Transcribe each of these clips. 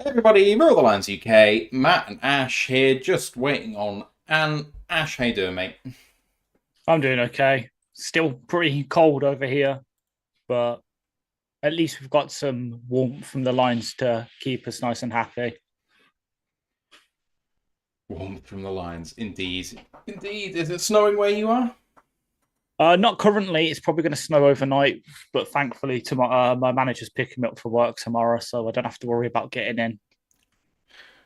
Everybody, Roll the Lines UK, Matt and Ash here, just waiting on. And Ash, how you doing, mate? I'm doing okay. Still pretty cold over here, but at least we've got some warmth from the lines to keep us nice and happy. Warm from the lines, indeed. Indeed. Is it snowing where you are? Not currently. It's probably going to snow overnight, but thankfully, my manager's picking me up for work tomorrow, so I don't have to worry about getting in.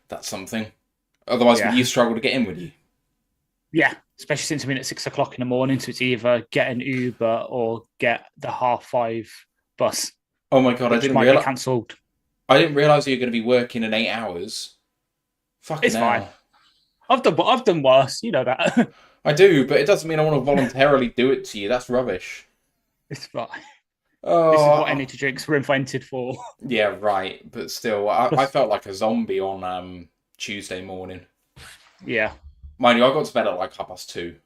That's something. Otherwise, would Yeah, you struggle to get in, would you? yeah. Especially since I'm in at 6 o'clock in the morning, so it's either get an Uber or get the 5:30 bus, Oh my god, which might get cancelled. I didn't realise you were going to be working in 8 hours. Fucking It's fine. hell. I've done worse. You know that. I do, but it doesn't mean I want to voluntarily do it to you. That's rubbish. It's fine. This is what Oh, energy drinks were invented for. yeah, right. But still, I Plus, felt like a zombie on Tuesday morning. yeah. Mind you, I got to bed at like 2:30.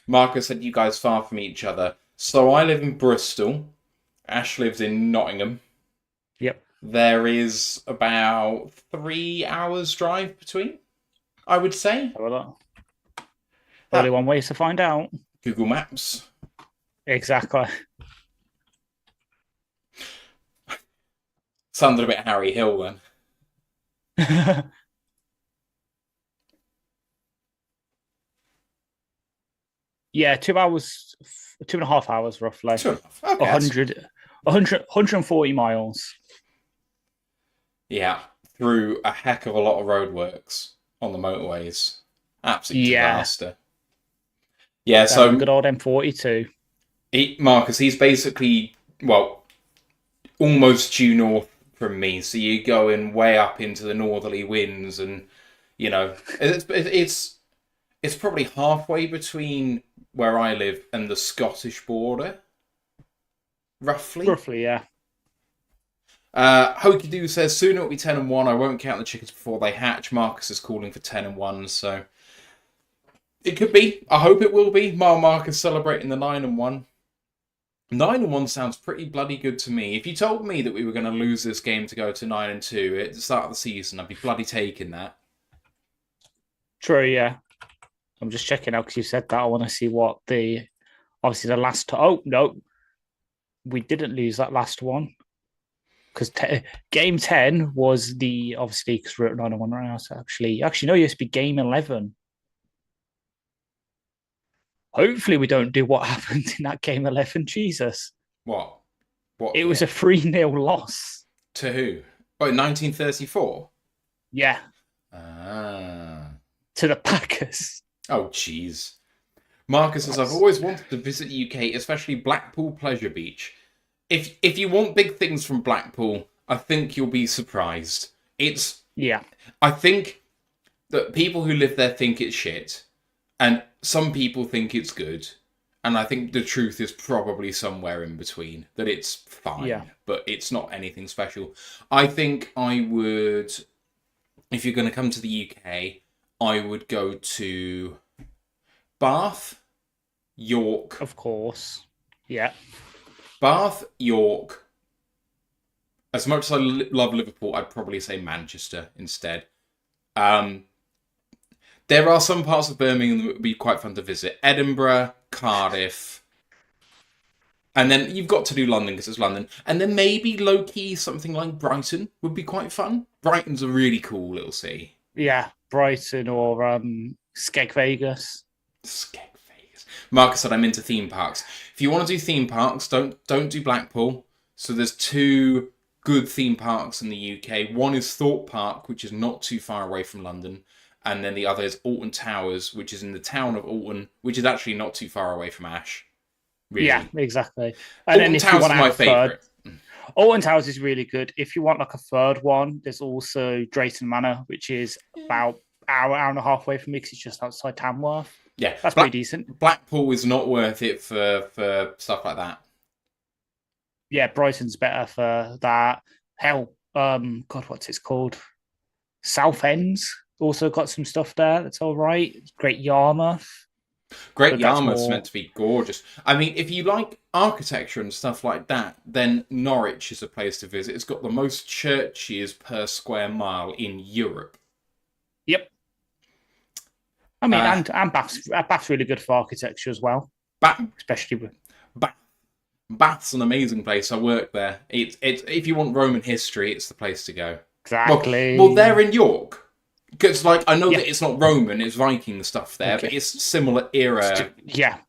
Marcus said you guys far from each other. So I live in Bristol. Ash lives in Nottingham. Yep. There is about 3 hours drive between, I would say. Have a look. Only That one way to find out. Google Maps. Exactly. Sounded a bit Harry Hill then. Yeah, 2 hours, 2.5 hours roughly. 2.5. Okay, that's 100, 140 miles. yeah. Through a heck of a lot of roadworks on the motorways. Absolute Yeah. disaster. Yeah, Down on the so good old M42. Marcus, he's basically, well, almost due north from me. So you're going way up into the northerly winds, and it's probably halfway between where I live and the Scottish border, roughly. Roughly, yeah. Hokey Doo says soon it'll be 10-1. I won't count the chickens before they hatch. Marcus is calling for 10-1, so it could be. I hope it will be. Marcus celebrating the 9-1. 9-1 sounds pretty bloody good to me. If you told me that we were going to lose this game to go to 9-2 at the start of the season, I'd be bloody taking that. True, yeah. I'm just checking out because you said that. I want to see what obviously the last. Oh, no. We didn't lose that last one. Because game 10 was obviously, because we're at 9-1 right now. So actually, no, it used to be game 11. Hopefully, we don't do what happened in that game 11. Jesus. What? What? It was a 3-0 loss. To who? Oh, 1934? Yeah. Ah. To the Packers. Oh, jeez. Marcus says, I've always wanted to visit the UK, especially Blackpool Pleasure Beach. If you want big things from Blackpool, I think you'll be surprised. Yeah. I think that people who live there think it's shit, and some people think it's good, and I think the truth is probably somewhere in between, that it's fine, Yeah. but it's not anything special. I think I would, if you're going to come to the UK, I would go to Bath, York. Of course. Yeah. Bath, York. As much as I love Liverpool, I'd probably say Manchester instead. There are some parts of Birmingham that would be quite fun to visit. Edinburgh, Cardiff. And then you've got to do London because it's London. And then maybe low-key something like Brighton would be quite fun. Brighton's a really cool little city. Yeah. Brighton or Skeg Vegas. Skeg Vegas. Marcus said I'm into theme parks. If you want to do theme parks, don't do Blackpool. So there's two good theme parks in the UK. One is Thorpe Park, which is not too far away from London. And then the other is Alton Towers, which is in the town of Alton, which is actually not too far away from Ash. Really. Yeah, exactly. And Alton then if you Towers want is to my have a third, favourite. Alton Towers is really good. If you want like a third one, there's also Drayton Manor, which is about hour and a half away from me because it's just outside Tamworth. Yeah, That's pretty decent. Blackpool is not worth it for stuff like that. Yeah, Brighton's better for that. Hell, God, what's it called? South End's also got some stuff there that's all right. Great Yarmouth. Great but that's Yarmouth's meant more. to be gorgeous. I mean, if you like architecture and stuff like that, then Norwich is a place to visit. It's got the most churches per square mile in Europe. Yep. I mean, Uh, and Bath's really good for architecture as well, Bath, especially with. Bath, Bath's an amazing place. I worked there. It's if you want Roman history, it's the place to go. Well, they're Exactly. in York. Because, like, I know Yeah. that it's not Roman, it's Viking stuff there, but Okay. it's similar era Yeah,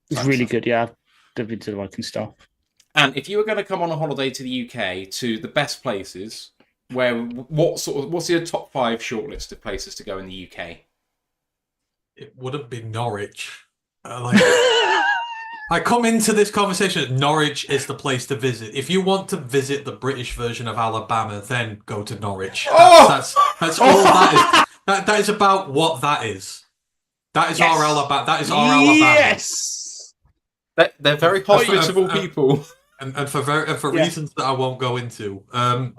it's type really stuff. good. Yeah, I've been to the Viking stuff. And if you were going to come on a holiday to the UK to the best places, what's your top 5 shortlist of places to go in the UK? It wouldn't be Norwich. Like I come into this conversation, Norwich is the place to visit. If you want to visit the British version of Alabama, then go to Norwich. That's all that is. That is about what that is. That is our Alabama. That is our Alabama. Yes. They're very hospitable people. And for reasons that I won't go into. Oh,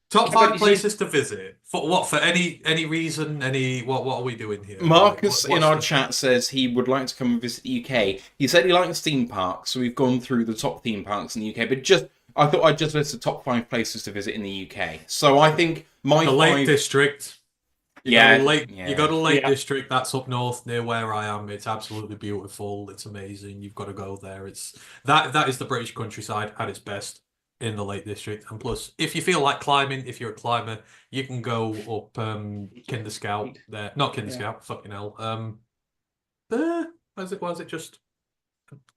Top five places to visit. For what? For any reason? What are we doing here? Marcus What's in our chat says he would like to come and visit the UK. He said he likes theme parks, so we've gone through the top theme parks in the UK. But I thought I'd just list the top 5 places to visit in the UK. So I think the Lake District. You go to Lake District. That's up north near where I am. It's absolutely beautiful. It's amazing. You've got to go there. That is the British countryside at its best in the Lake District. And plus, if you feel like climbing, if you're a climber, you can go up Kinder Scout there. Not Kinder Scout, fucking hell. Was it just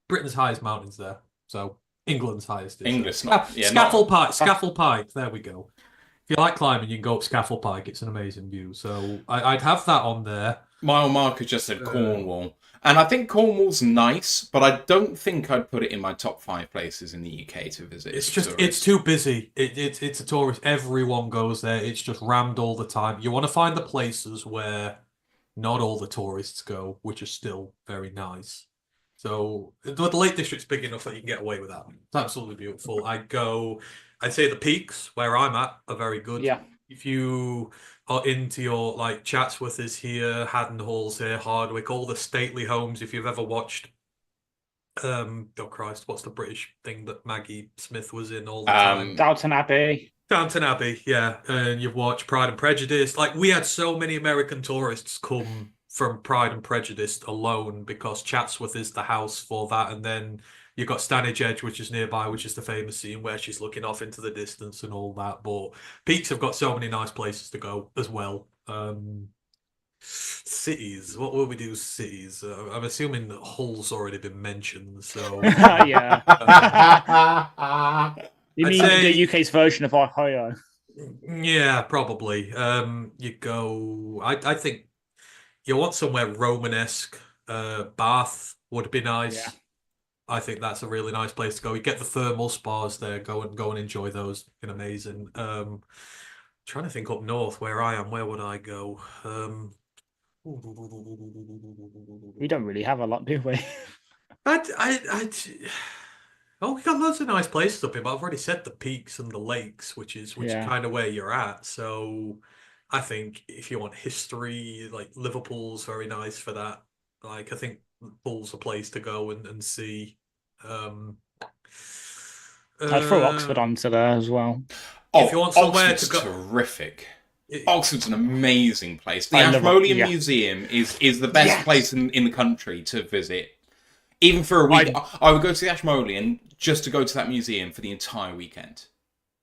Britain's highest mountains there? So England's highest. Scaffold Pike. Scaffold Pike. There we go. If you like climbing, you can go up Scaffold Pike. It's an amazing view. So I'd have that on there. Mile Marker just said Cornwall. And I think Cornwall's nice, but I don't think I'd put it in my top 5 places in the UK to visit. It's too busy. It's a tourist. Everyone goes there. It's just rammed all the time. You want to find the places where not all the tourists go, which are still very nice. So the Lake District's big enough that you can get away with that. It's absolutely beautiful. I'd say the peaks where I'm at are very good. Yeah. If you are into your like Chatsworth is here, Haddon Hall's here, Hardwick, all the stately homes. If you've ever watched, oh Christ, what's the British thing that Maggie Smith was in all the time? Downton Abbey. Downton Abbey, yeah. And you've watched Pride and Prejudice. Like we had so many American tourists come from Pride and Prejudice alone because Chatsworth is the house for that, and then you've got Stanage Edge, which is nearby, which is the famous scene where she's looking off into the distance and all that. But Peaks have got so many nice places to go as well. Cities. What will we do? Cities. I'm assuming that Hull's already been mentioned. So yeah. You mean the UK's version of Ohio? Yeah, probably. You go. I think you want somewhere Romanesque. Bath would be nice. Yeah. I think that's a really nice place to go. You get the thermal spas there. Go and enjoy those. Been amazing. Trying to think up north where I am. Where would I go? We don't really have a lot, do we? Oh, we got loads of nice places up here, but I've already said the peaks and the lakes, which is kind of where you're at. So I think if you want history, like Liverpool's very nice for that. Like I think Pool's a place to go and see. I'd throw Oxford onto there as well. If you want somewhere Oxford's to go, terrific. Oxford's an amazing place. The Ashmolean Museum is the best place in the country to visit. Even for a week, I would go to the Ashmolean just to go to that museum for the entire weekend.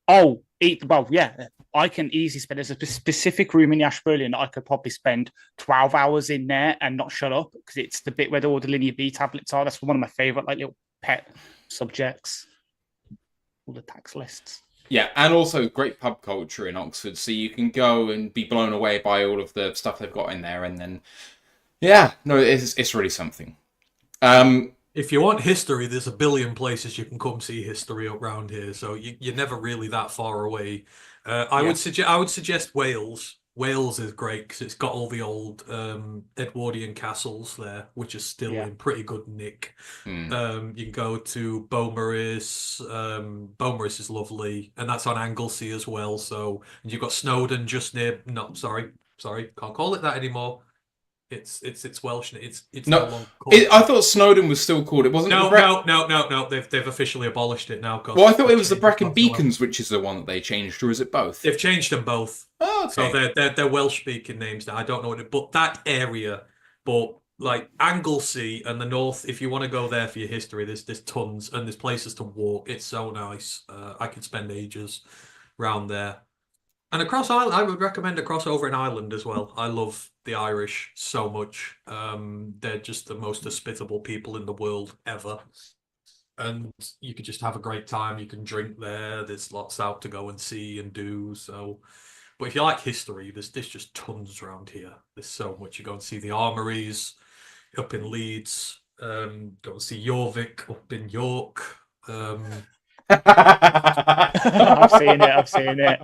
Oh, well, yeah. I can easily spend. There's a specific room in the Ashmolean that I could probably spend 12 hours in there and not shut up because it's the bit where all the Linear B tablets are. That's one of my favourite like little pet subjects. All the tax lists. Yeah, and also great pub culture in Oxford, so you can go and be blown away by all of the stuff they've got in there, and then, it's really something. If you want history, there's a billion places you can come see history around here, so you're never really that far away. I would suggest Wales. Wales is great because it's got all the old Edwardian castles there, which are still in pretty good nick. You can go to Beaumaris. Beaumaris is lovely, and that's on Anglesey as well. So you've got Snowdon just near. No, sorry, can't call it that anymore. It's Welsh. It's No, no longer called. I thought Snowdon was still called. It wasn't. No. They've officially abolished it now. Well, I thought it was the Brecon Beacons, which is the one that they changed, or is it both? They've changed them both. Oh, okay. So they're Welsh speaking names now. I don't know what it, but that area, but like Anglesey and the north, if you want to go there for your history, there's tons and there's places to walk. It's so nice. I could spend ages round there. And across Ireland, I would recommend a crossover in Ireland as well. I love the Irish so much. They're just the most hospitable people in the world ever. And you could just have a great time. You can drink there. There's lots out to go and see and do. So, but if you like history, there's just tons around here. There's so much. You go and see the armories up in Leeds. Go and see Jorvik up in York. I've seen it. I've seen it.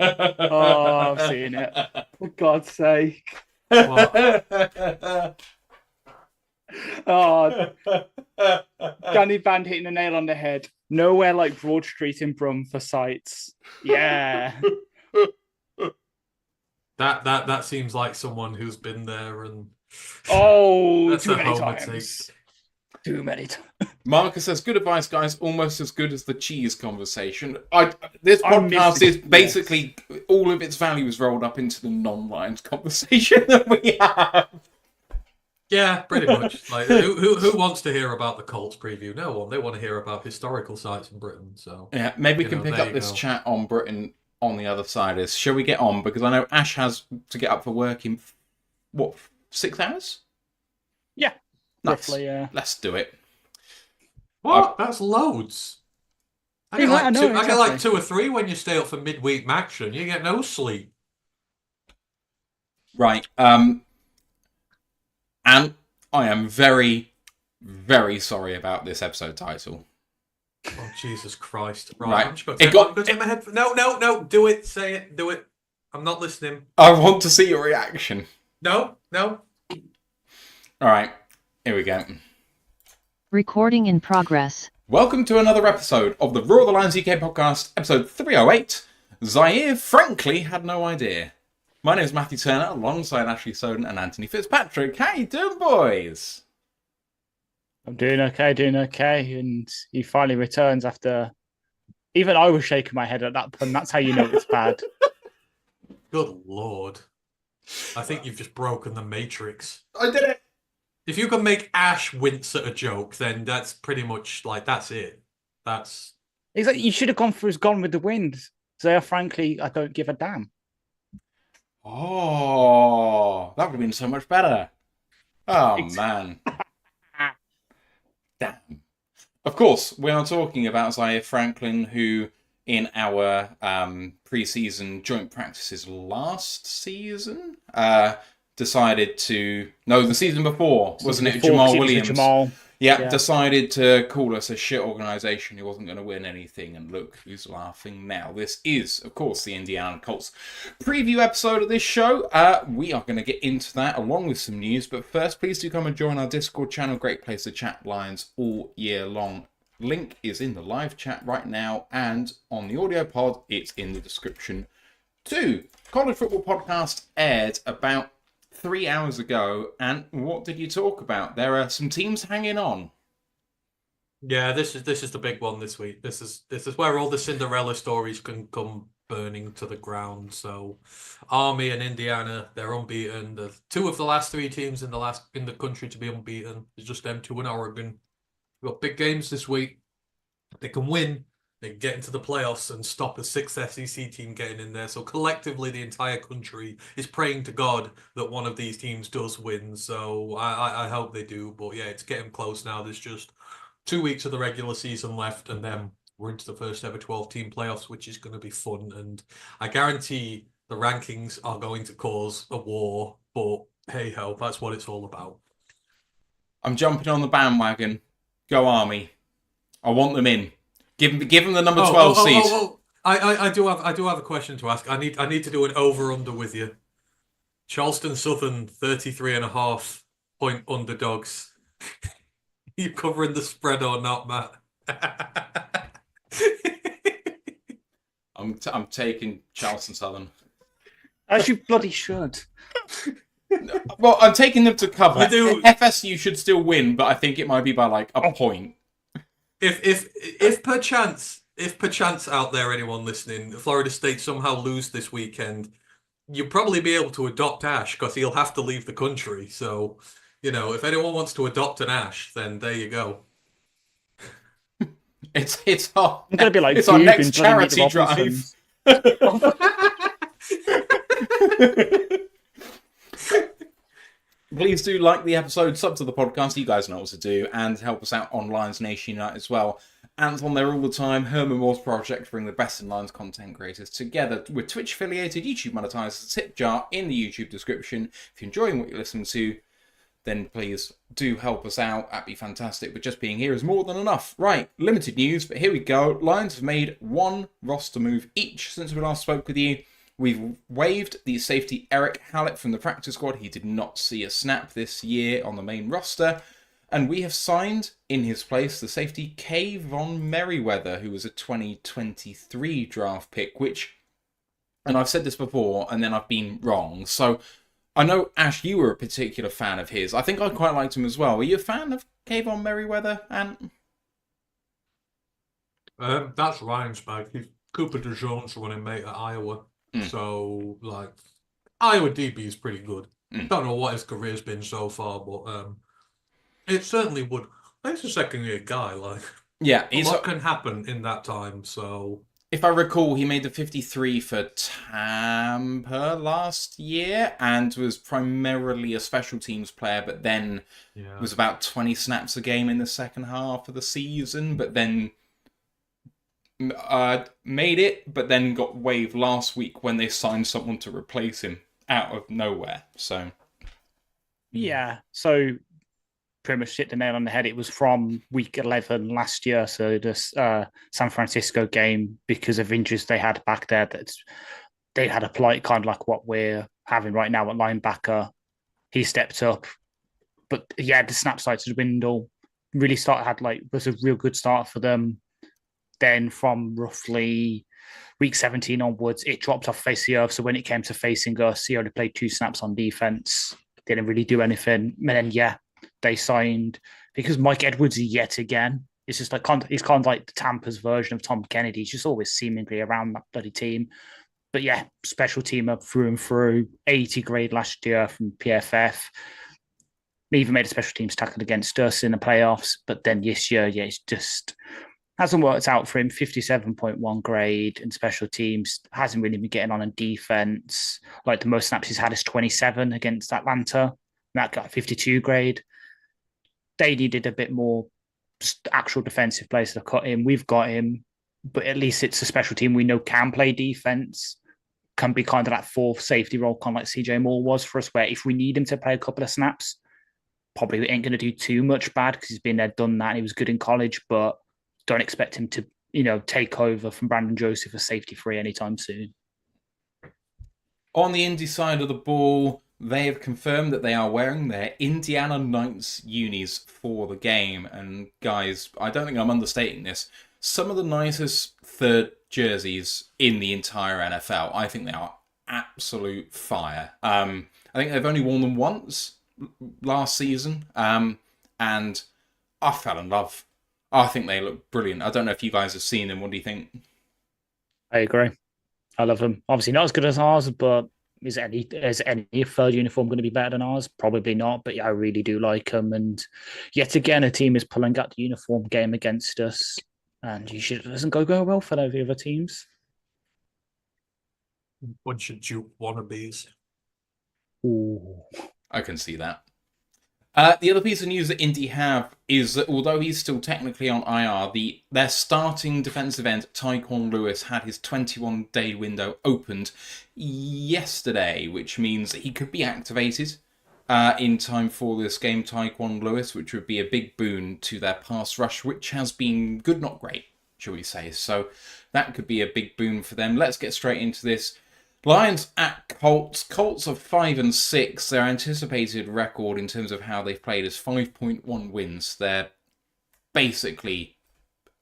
Oh, I've seen it. For God's sake. What? Oh, Danny Band hitting the nail on the head. Nowhere like Broad Street in Brum for sights. Yeah. That seems like someone who's been there and that's too many times. Too many times. Marcus says, good advice, guys. Almost as good as the cheese conversation. This podcast is basically all of its value is rolled up into the non-Lions conversation that we have. Yeah, pretty much. Like, who wants to hear about the Colts preview? No one. They want to hear about historical sites in Britain. So yeah, maybe we can pick up this chat on Britain on the other side. Shall we get on? Because I know Ash has to get up for work in 6 hours? Yeah. Nice. Roughly, yeah. Let's do it. What? That's loads. I get like 2 or 3 when you stay up for midweek action. You get no sleep. Right. And I am very, very sorry about this episode title. Oh, Jesus Christ. Right. I'm just going to take my head. No. Do it. Say it. Do it. I'm not listening. I want to see your reaction. No. All right. Here we go. Recording in progress. Welcome to another episode of the Roar the Lions UK podcast, episode 308. Zaire frankly had no idea. My name is Matthew Turner, alongside Ashley Soden and Anthony Fitzpatrick. How you doing, boys? I'm doing okay. And he finally returns after... Even I was shaking my head at that point. That's how you know it's bad. Good Lord. I think you've just broken the Matrix. I did it. If you can make Ash wince at a joke, then that's pretty much like that's it. That's exactly. You should have gone for his Gone with the Wind. So frankly, I don't give a damn. Oh, that would have been so much better. Oh man. Damn. Of course, we are talking about Zaire Franklin, who in our pre-season joint practices last season decided to... No, the season before, wasn't it? Jamal Williams. Yeah, decided to call us a shit organisation who wasn't going to win anything, and look who's laughing now. This is, of course, the Indiana Colts preview episode of this show. We are going to get into that along with some news, but first, please do come and join our Discord channel. Great place to chat Lions all year long. Link is in the live chat right now, and on the audio pod, it's in the description too. College Football Podcast aired about 3 hours ago, and what did you talk about? There are some teams hanging on. Yeah, this is the big one this week. This is where all the Cinderella stories can come burning to the ground. So, Army and Indiana, they're unbeaten. The 2 of the last 3 teams in the country to be unbeaten. It's just them 2 in Oregon. We've got big games this week. They can win. They can get into the playoffs and stop a 6th SEC team getting in there. So collectively, the entire country is praying to God that one of these teams does win. So I hope they do. But yeah, it's getting close now. There's just 2 weeks of the regular season left, and then we're into the first ever 12-team playoffs, which is going to be fun. And I guarantee the rankings are going to cause a war. But hey ho, that's what it's all about. I'm jumping on the bandwagon. Go Army. I want them in. Give them the number 12 seed. I do have a question to ask. I need to do an over-under with you. Charleston Southern 33.5 point underdogs. You covering the spread or not, Matt? I'm taking Charleston Southern. As you bloody should. Well, I'm taking them to cover. You do- FSU should still win, but I think it might be by like a point. If perchance out there, anyone listening, Florida State somehow lose this weekend, you'll probably be able to adopt Ash because he'll have to leave the country. So, if anyone wants to adopt an Ash, then there you go. It's our I'm gonna be like it's our Goog next and bloody Meet charity the drive. Robinsons. Please do like the episode, sub to the podcast, you guys know what to do, and help us out on Lions Nation Unite as well. Ant's on there all the time. Herman Moore's project to bring the best in Lions content creators together with Twitch affiliated, YouTube monetized, tip jar in the YouTube description. If you're enjoying what you're listening to, then please do help us out. That'd be fantastic. But just being here is more than enough. Right, limited news, but here we go. Lions have made one roster move each since we last spoke with you. We've waived the safety Eric Hallett from the practice squad. He did not see a snap this year on the main roster. And we have signed in his place the safety Kayvon Merriweather, who was a 2023 draft pick, which, and I've said this before, and then I've been wrong. So I know, Ash, you were a particular fan of his. I think I quite liked him as well. Were you a fan of Kayvon Merriweather, Ant? That's Ryan's bag. He's Cooper DeJohn's running mate at Iowa. So, Iowa DB is pretty good. Don't know what his career's been so far, but it certainly would. He's a second-year guy. Yeah, a lot can happen in that time. So, if I recall, he made the 53 for Tampa last year and was primarily a special teams player, but then was about 20 snaps a game in the second half of the season, but then made it, but then got waived last week when they signed someone to replace him out of nowhere. So, yeah, so pretty much hit the nail on the head. It was from week 11 last year, so the San Francisco game, because of injuries they had back there, that they had a plight kind of like what we're having right now at linebacker. He stepped up, but yeah, the snap size to dwindle. Really was a real good start for them. Then from roughly week 17 onwards, it dropped off face the earth. So when it came to facing us, he only played 2 snaps on defense. Didn't really do anything. And then, they signed, because Mike Edwards yet again, it's just like, he's kind of like the Tampa's version of Tom Kennedy. He's just always seemingly around that bloody team. But yeah, special teamer through and through, 80 grade last year from PFF. He even made a special teams tackle against us in the playoffs. But then this year, it's just hasn't worked out for him. 57.1 grade in special teams. Hasn't really been getting on defense. Like the most snaps he's had is 27 against Atlanta. That got 52 grade. They needed a bit more actual defensive players to cut him. We've got him, but at least it's a special team we know can play defense. Can be kind of that fourth safety role, kind of like CJ Moore was for us, where if we need him to play a couple of snaps, probably ain't going to do too much bad because he's been there, done that, and he was good in college, but don't expect him to, take over from Brandon Joseph as safety free anytime soon. On the Indy side of the ball, they have confirmed that they are wearing their Indiana Knights unis for the game. And guys, I don't think I'm understating this. Some of the nicest third jerseys in the entire NFL. I think they are absolute fire. I think they've only worn them once last season. And I fell in love. I think they look brilliant. I don't know if you guys have seen them. What do you think? I agree. I love them. Obviously not as good as ours, but is any third uniform going to be better than ours? Probably not, but yeah, I really do like them. And yet again, a team is pulling out the uniform game against us, and it doesn't go well for the other teams. Bunch of Duke wannabes. Ooh. I can see that. The other piece of news that Indy have is that although he's still technically on IR, their starting defensive end, Tyquan Lewis, had his 21-day window opened yesterday, which means that he could be activated in time for this game, Tyquan Lewis, which would be a big boon to their pass rush, which has been good, not great, shall we say. So that could be a big boon for them. Let's get straight into this. Lions at Colts. Colts are 5-6. Their anticipated record in terms of how they've played is 5.1 wins. They're basically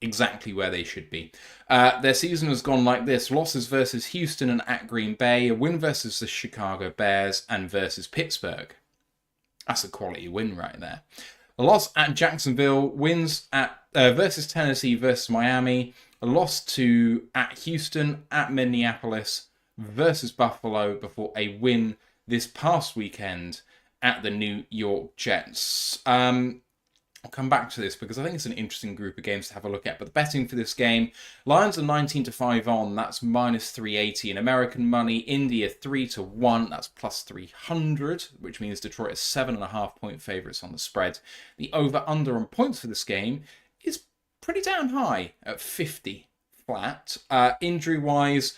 exactly where they should be. Their season has gone like this: losses versus Houston and at Green Bay, a win versus the Chicago Bears, and versus Pittsburgh. That's a quality win right there. A loss at Jacksonville, wins at versus Tennessee versus Miami, a loss at Houston, at Minneapolis versus Buffalo, before a win this past weekend at the New York Jets. I'll come back to this because I think it's an interesting group of games to have a look at. But the betting for this game, Lions are 19-5 on. That's minus 380 in American money. India 3-1. That's plus 300, which means Detroit is 7.5-point favourites on the spread. The over/under on points for this game is pretty damn high at 50 flat. Injury-wise,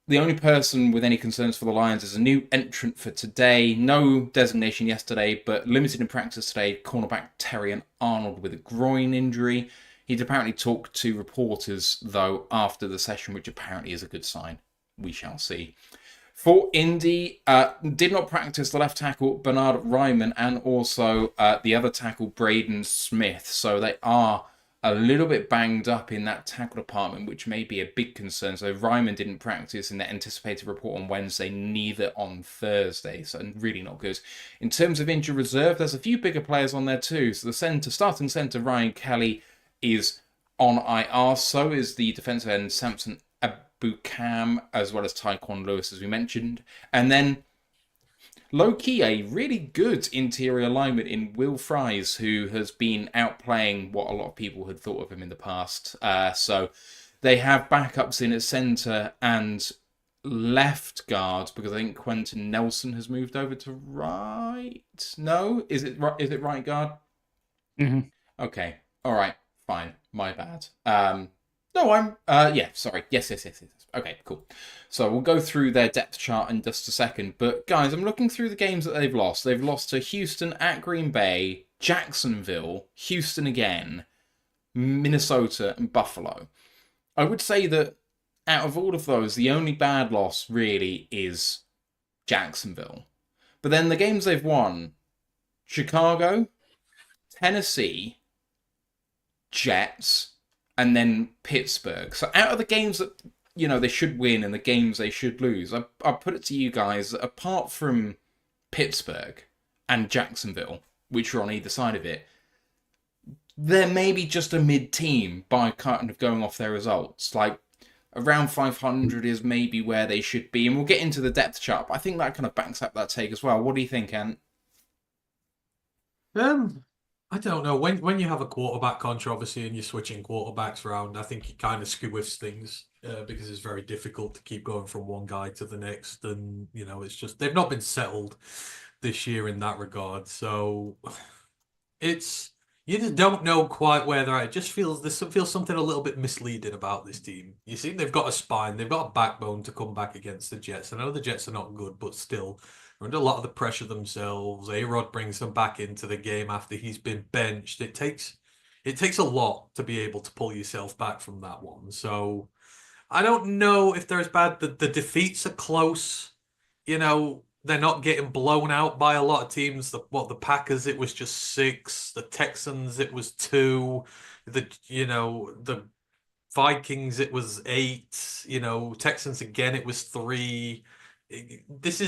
the only person with any concerns for the Lions is a new entrant for today. No designation yesterday, but limited in practice today. Cornerback Terrion Arnold with a groin injury. He'd apparently talked to reporters, though, after the session, which apparently is a good sign. We shall see. For Indy, did not practice the left tackle Bernard Ryman and also the other tackle Braden Smith. So they are a little bit banged up in that tackle department, which may be a big concern. So Ryman didn't practice in the anticipated report on Wednesday, neither on Thursday. So really not good. In terms of injury reserve, there's a few bigger players on there too. So the starting centre Ryan Kelly is on IR. So is the defensive end Samson Abukam, as well as Tyquan Lewis, as we mentioned. And then low-key, a really good interior alignment in Will Fries, who has been outplaying what a lot of people had thought of him in the past. So they have backups in at centre and left guard, because I think Quentin Nelson has moved over to right. No? Is it right guard? Mm-hmm. Okay. All right. Fine. My bad. Sorry. Yes. Okay, cool. So we'll go through their depth chart in just a second. But guys, I'm looking through the games that they've lost. They've lost to Houston, at Green Bay, Jacksonville, Houston again, Minnesota, and Buffalo. I would say that out of all of those, the only bad loss really is Jacksonville. But then the games they've won: Chicago, Tennessee, Jets, and then Pittsburgh. So out of the games that they should win and the games they should lose, I'll put it to you guys, apart from Pittsburgh and Jacksonville, which are on either side of it, they're maybe just a mid-team by kind of going off their results. Like, around 500 is maybe where they should be. And we'll get into the depth chart, but I think that kind of backs up that take as well. What do you think, Ant? I don't know. When you have a quarterback controversy and you're switching quarterbacks around, I think it kind of skews things because it's very difficult to keep going from one guy to the next. And, it's just, they've not been settled this year in that regard. So you just don't know quite where they're at. It just feels something a little bit misleading about this team. You see, they've got a spine, they've got a backbone to come back against the Jets. I know the Jets are not good, but still, they're under a lot of the pressure themselves. A-Rod brings them back into the game after he's been benched. It takes a lot to be able to pull yourself back from that one. So I don't know if they're as bad. The defeats are close. They're not getting blown out by a lot of teams. The Packers, it was just 6. The Texans, it was 2. The Vikings, it was 8. Texans again, it was 3. This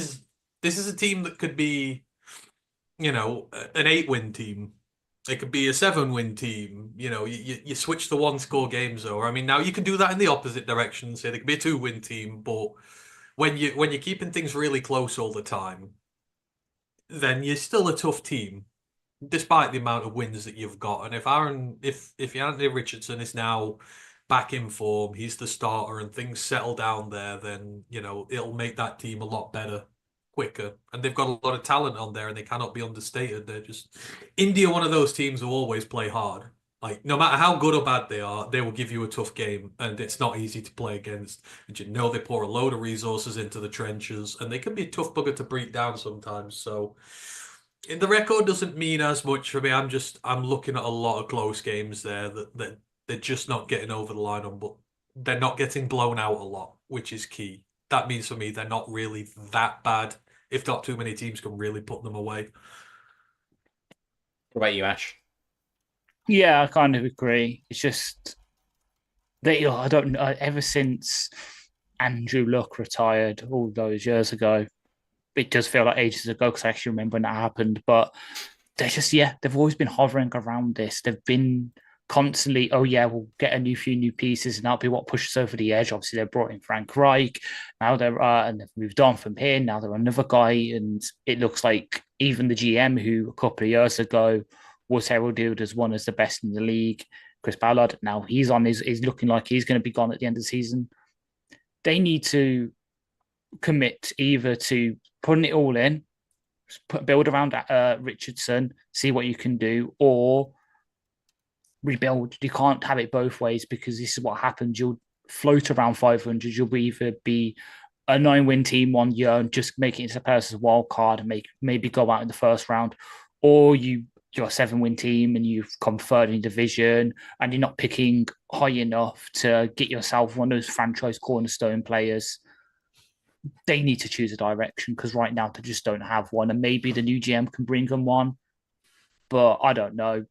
is a team that could be, an 8-win team. It could be a 7-win team. You switch the 1-score games over. I mean, now you can do that in the opposite direction. Say they could be a 2-win team, but when you're keeping things really close all the time, then you're still a tough team, despite the amount of wins that you've got. And if Anthony Richardson is now back in form, he's the starter, and things settle down there, then it'll make that team a lot better quicker. And they've got a lot of talent on there, and they cannot be understated. They're just India, one of those teams who always play hard. Like, no matter how good or bad they are, they will give you a tough game, and it's not easy to play against. And they pour a load of resources into the trenches, and they can be a tough bugger to break down sometimes. So the record doesn't mean as much for me. I'm looking at a lot of close games there that they're just not getting over the line on, but they're not getting blown out a lot, which is key. That means for me they're not really that bad, if not too many teams can really put them away. What about you, Ash? Yeah, I kind of agree. It's just I don't know. Ever since Andrew Luck retired all those years ago, it does feel like ages ago because I actually remember when that happened. But they're just, they've always been hovering around this. They've been constantly, oh yeah, we'll get few new pieces, and that'll be what pushes over the edge. Obviously, they brought in Frank Reich. Now they're and they've moved on from here. Now they're another guy, and it looks like even the GM, who a couple of years ago was heralded as one as the best in the league, Chris Ballard. Now he's looking like he's going to be gone at the end of the season. They need to commit either to putting it all in, build around Richardson, see what you can do, or rebuild. You can't have it both ways because this is what happens. You'll float around 500. You'll either be a 9-win team one year and just make it into the Palace's wild card and maybe go out in the first round, or you're a 7-win team and you've come third in division and you're not picking high enough to get yourself one of those franchise cornerstone players. They need to choose a direction because right now they just don't have one, and maybe the new GM can bring them one, but I don't know.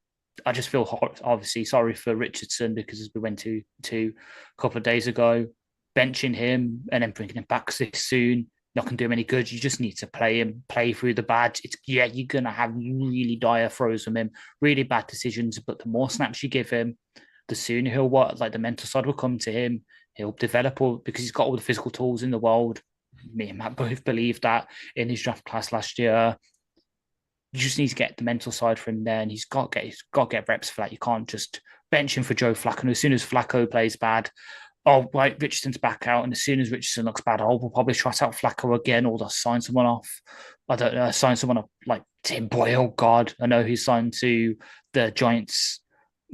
I just feel obviously sorry for Richardson because as we went to a couple of days ago, benching him and then bringing him back this soon, not going to do him any good. You just need to play through the bad. You're going to have really dire throws from him, really bad decisions, but the more snaps you give him, the sooner he'll the mental side will come to him. He'll develop because he's got all the physical tools in the world. Me and Matt both believe that in his draft class last year. You just need to get the mental side for him there, and he's got to get reps for that. You can't just bench him for Joe Flacco. And as soon as Flacco plays bad, Richardson's back out, and as soon as Richardson looks bad, we'll probably trot out Flacco again, or they'll sign someone off. I don't know, sign someone up like Tim Boyle. God, I know he's signed to the Giants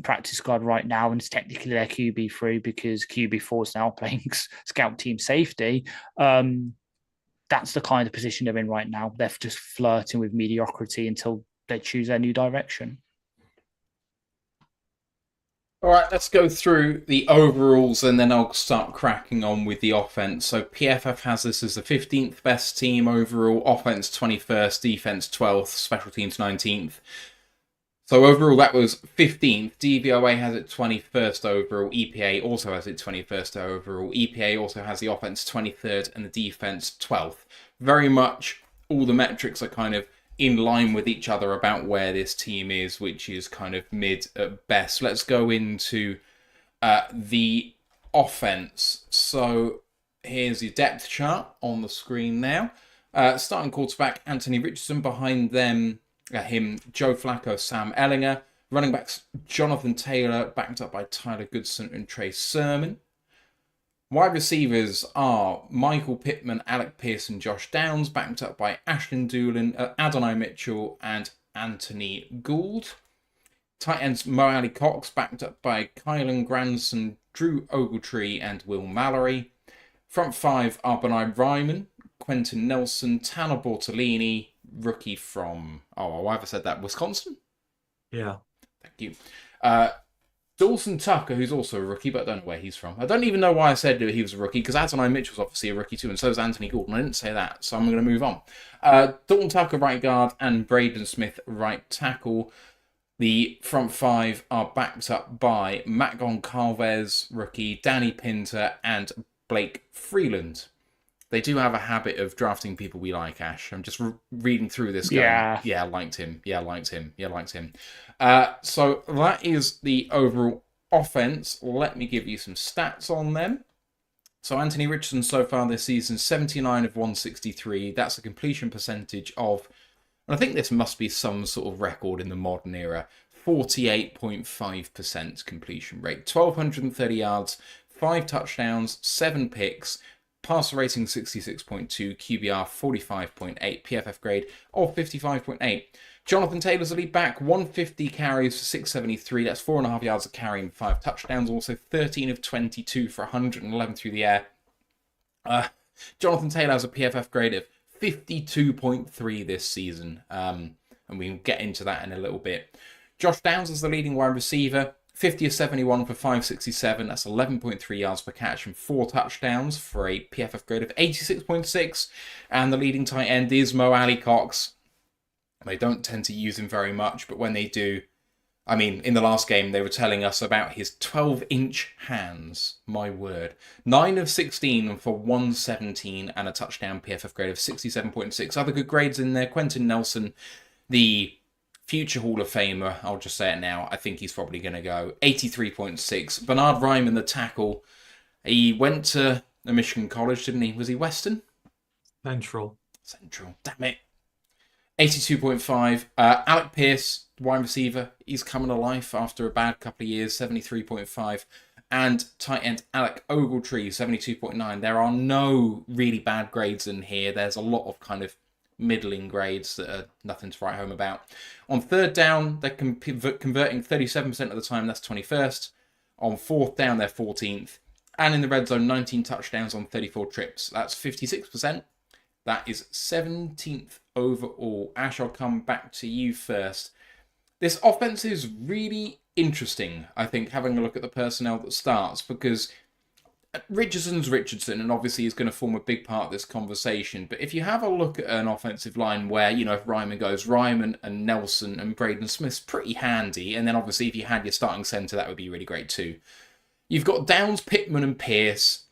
practice squad right now, and it's technically their QB3 because QB4 is now playing scout team safety. That's the kind of position they're in right now. They're just flirting with mediocrity until they choose their new direction. All right, let's go through the overalls and then I'll start cracking on with the offense. So PFF has this as the 15th best team overall, offense 21st, defense 12th, special teams 19th. So overall, that was 15th. DVOA has it 21st overall. EPA also has it 21st overall. EPA also has the offense 23rd and the defense 12th. Very much all the metrics are kind of in line with each other about where this team is, which is kind of mid at best. Let's go into the offense. So here's your depth chart on the screen now. Starting quarterback, Anthony Richardson. Behind them, him, Joe Flacco, Sam Ellinger. Running backs, Jonathan Taylor, backed up by Tyler Goodson and Trey Sermon. Wide receivers are Michael Pittman, Alec Pierce, and Josh Downs, backed up by Ashton Doolin, Adonai Mitchell, and Anthony Gould. Tight ends, Mo Alley Cox, backed up by Kylan Granson, Drew Ogletree, and Will Mallory. Front five are Benai Ryman, Quentin Nelson, Tanner Bortolini, rookie from, why have I said that? Wisconsin? Yeah. Thank you. Dawson Tucker, who's also a rookie, but I don't know where he's from. I don't even know why I said that he was a rookie, because Adonai Mitchell's obviously a rookie too, and so is Anthony Gordon. I didn't say that, so I'm going to move on. Dalton Tucker, right guard, and Braden Smith, right tackle. The front five are backed up by Matt Goncalves, rookie, Danny Pinter, and Blake Freeland. They do have a habit of drafting people we like, Ash. I'm just reading through this going, I liked him. So that is the overall offense. Let me give you some stats on them. So Anthony Richardson so far this season, 79 of 163. That's a completion percentage of, and I think this must be some sort of record in the modern era, 48.5% completion rate. 1,230 yards, 5 touchdowns, 7 picks, passer rating 66.2, QBR 45.8, PFF grade of 55.8. Jonathan Taylor's the lead back, 150 carries for 673. That's 4.5 yards a carry and 5 touchdowns. Also 13 of 22 for 111 through the air. Jonathan Taylor has a PFF grade of 52.3 this season. And we'll get into that in a little bit. Josh Downs is the leading wide receiver. 50 of 71 for 567. That's 11.3 yards per catch and 4 touchdowns for a PFF grade of 86.6. And the leading tight end is Mo Alley Cox. They don't tend to use him very much, but when they do, I mean, in the last game, they were telling us about his 12-inch hands. My word. 9 of 16 for 117 and a touchdown PFF grade of 67.6. Other good grades in there. Quentin Nelson, the future Hall of Famer, I'll just say it now. I think he's probably going to go 83.6. Bernard Ryman, the tackle. He went to a Michigan college, didn't he? Was he Western? Central. Damn it. 82.5. Alec Pierce, wide receiver, he's coming to life after a bad couple of years, 73.5. And tight end Alec Ogletree, 72.9. There are no really bad grades in here. There's a lot of kind of middling grades that are nothing to write home about. On third down, they're converting 37% of the time. That's 21st. On fourth down, they're 14th. And in the red zone, 19 touchdowns on 34 trips. That's 56%. That is 17th overall. Ash, I'll come back to you first. This offense is really interesting, I think, having a look at the personnel that starts, because Richardson's Richardson, and obviously is going to form a big part of this conversation. But if you have a look at an offensive line where, you know, if Ryman goes, Ryman and Nelson and Braden Smith's pretty handy. And then obviously if you had your starting centre, that would be really great too. You've got Downs, Pittman and Pierce.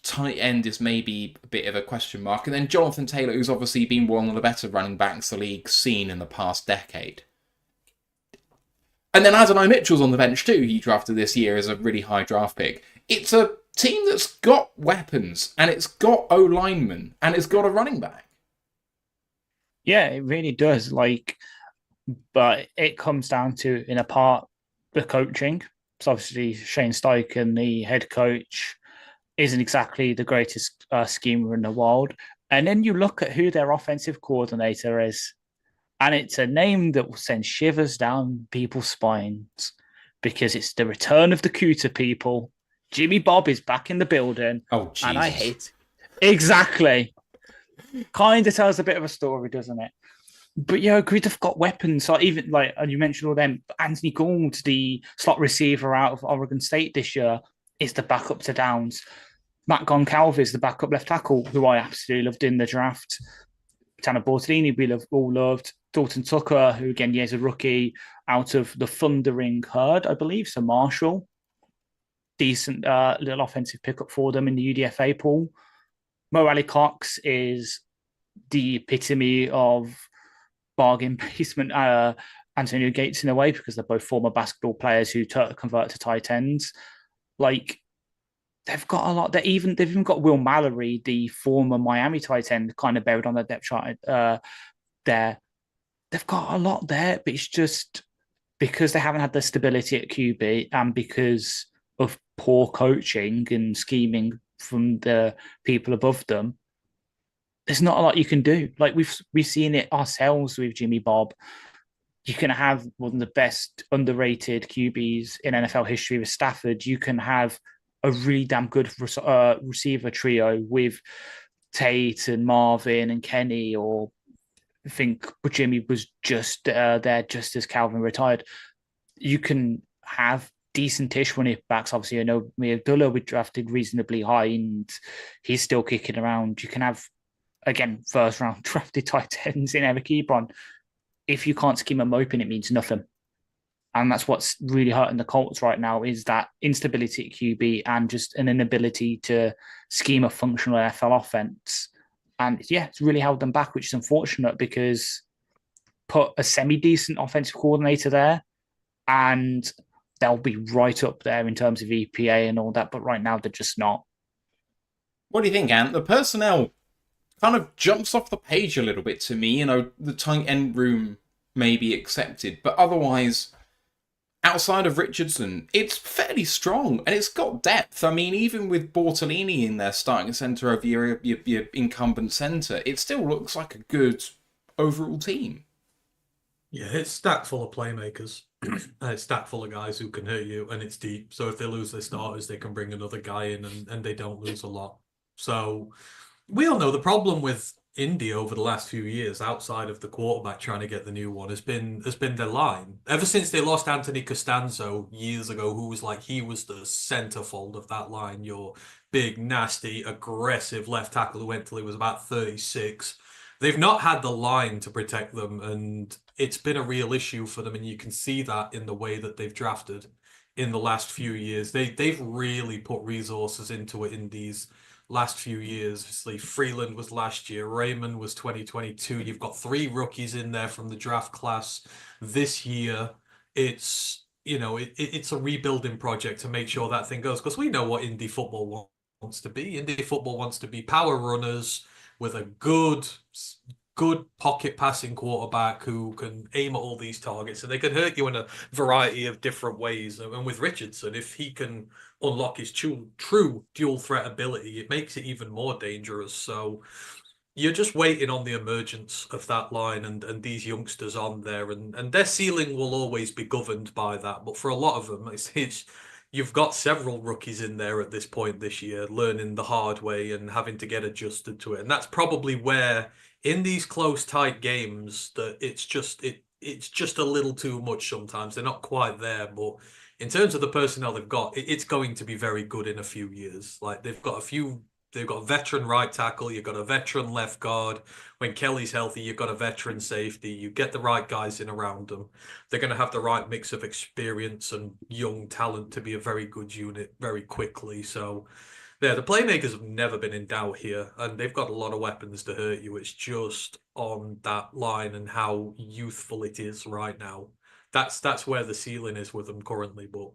Tight end is maybe a bit of a question mark. And then Jonathan Taylor, who's obviously been one of the better running backs the league's seen in the past decade. And then Adonai Mitchell's on the bench too. He drafted this year as a really high draft pick. It's a team that's got weapons, and it's got O-linemen, and it's got a running back. Yeah, it really does. But it comes down to, in a part, the coaching. So obviously Shane Steichen, the head coach, isn't exactly the greatest schemer in the world. And then you look at who their offensive coordinator is, and it's a name that will send shivers down people's spines, because it's the return of the Cooter people. Jimmy Bob is back in the building. Oh, Jesus. And I hate it. Exactly. Kind of tells a bit of a story, doesn't it? But yeah, I agree, they've got weapons. So even like, and you mentioned all them, Anthony Gould, the slot receiver out of Oregon State this year, is the backup to Downs. Matt Goncalves, the backup left tackle, who I absolutely loved in the draft. Tanner Bortolini, we all loved. Dalton Tucker, who again, is a rookie out of the Thundering Herd, I believe. So Marshall, decent little offensive pickup for them in the UDFA pool. Mo Ali Cox is the epitome of bargain basement Antonio Gates in a way, because they're both former basketball players who convert to tight ends. Like, they've got a lot. They've even got Will Mallory, the former Miami tight end, kind of buried on the depth chart there. They've got a lot there, but it's just because they haven't had the stability at QB and because of poor coaching and scheming from the people above them, there's not a lot you can do. Like, we've seen it ourselves with Jimmy Bob. You can have one of the best underrated QBs in NFL history with Stafford. You can have a really damn good receiver trio with Tate and Marvin and Kenny, or I think Jimmy was just there just as Calvin retired. You can have decent-ish running backs. Obviously, I know Abdullah we drafted reasonably high, and he's still kicking around. You can have, again, first-round drafted tight ends in Eric Ebron. If you can't scheme them open, it means nothing. And that's what's really hurting the Colts right now, is that instability at QB and just an inability to scheme a functional NFL offense. And yeah, it's really held them back, which is unfortunate, because put a semi-decent offensive coordinator there and they'll be right up there in terms of EPA and all that. But right now, they're just not. What do you think, Ant? The personnel kind of jumps off the page a little bit to me. You know, the tight end room may be accepted, but otherwise, outside of Richardson, it's fairly strong and it's got depth. I mean, even with Bortolini in there starting centre over your incumbent centre, it still looks like a good overall team. Yeah, it's stacked full of playmakers. And it's stacked full of guys who can hurt you, and it's deep. So if they lose their starters, they can bring another guy in, and they don't lose a lot. So we all know the problem with Indy over the last few years, outside of the quarterback trying to get the new one, has been their line. Ever since they lost Anthony Costanzo years ago, who was like, he was the centerfold of that line, your big, nasty, aggressive left tackle who went till he was about 36. they've not had the line to protect them, and it's been a real issue for them. And you can see that in the way that they've drafted in the last few years. They've really put resources into it in these last few years. Obviously, Freeland was last year, Raymond was 2022. You've got 3 rookies in there from the draft class this year. It's it's a rebuilding project to make sure that thing goes, because we know what indie football wants to be. Indie football wants to be power runners with a good pocket passing quarterback who can aim at all these targets, and they can hurt you in a variety of different ways. And with Richardson, if he can unlock his true dual threat ability, it makes it even more dangerous. So you're just waiting on the emergence of that line and these youngsters on there, and their ceiling will always be governed by that. But for a lot of them, it's you've got several rookies in there at this point this year, learning the hard way and having to get adjusted to it. And that's probably where, in these close, tight games, that it's just a little too much sometimes. They're not quite there, but in terms of the personnel they've got, it's going to be very good in a few years. Like they've got a veteran right tackle, you've got a veteran left guard. When Kelly's healthy, you've got a veteran safety. You get the right guys in around them. They're going to have the right mix of experience and young talent to be a very good unit very quickly. So, yeah, the playmakers have never been in doubt here, and they've got a lot of weapons to hurt you. It's just on that line and how youthful it is right now. That's where the ceiling is with them currently. But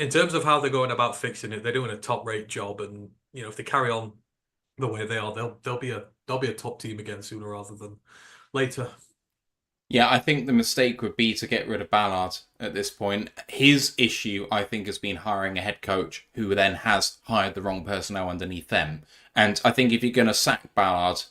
in terms of how they're going about fixing it, they're doing a top-rate job, and if they carry on the way they are, they'll be a top team again sooner rather than later. Yeah, I think the mistake would be to get rid of Ballard at this point. His issue, I think, has been hiring a head coach who then has hired the wrong personnel underneath them. And I think if you're going to sack Ballard,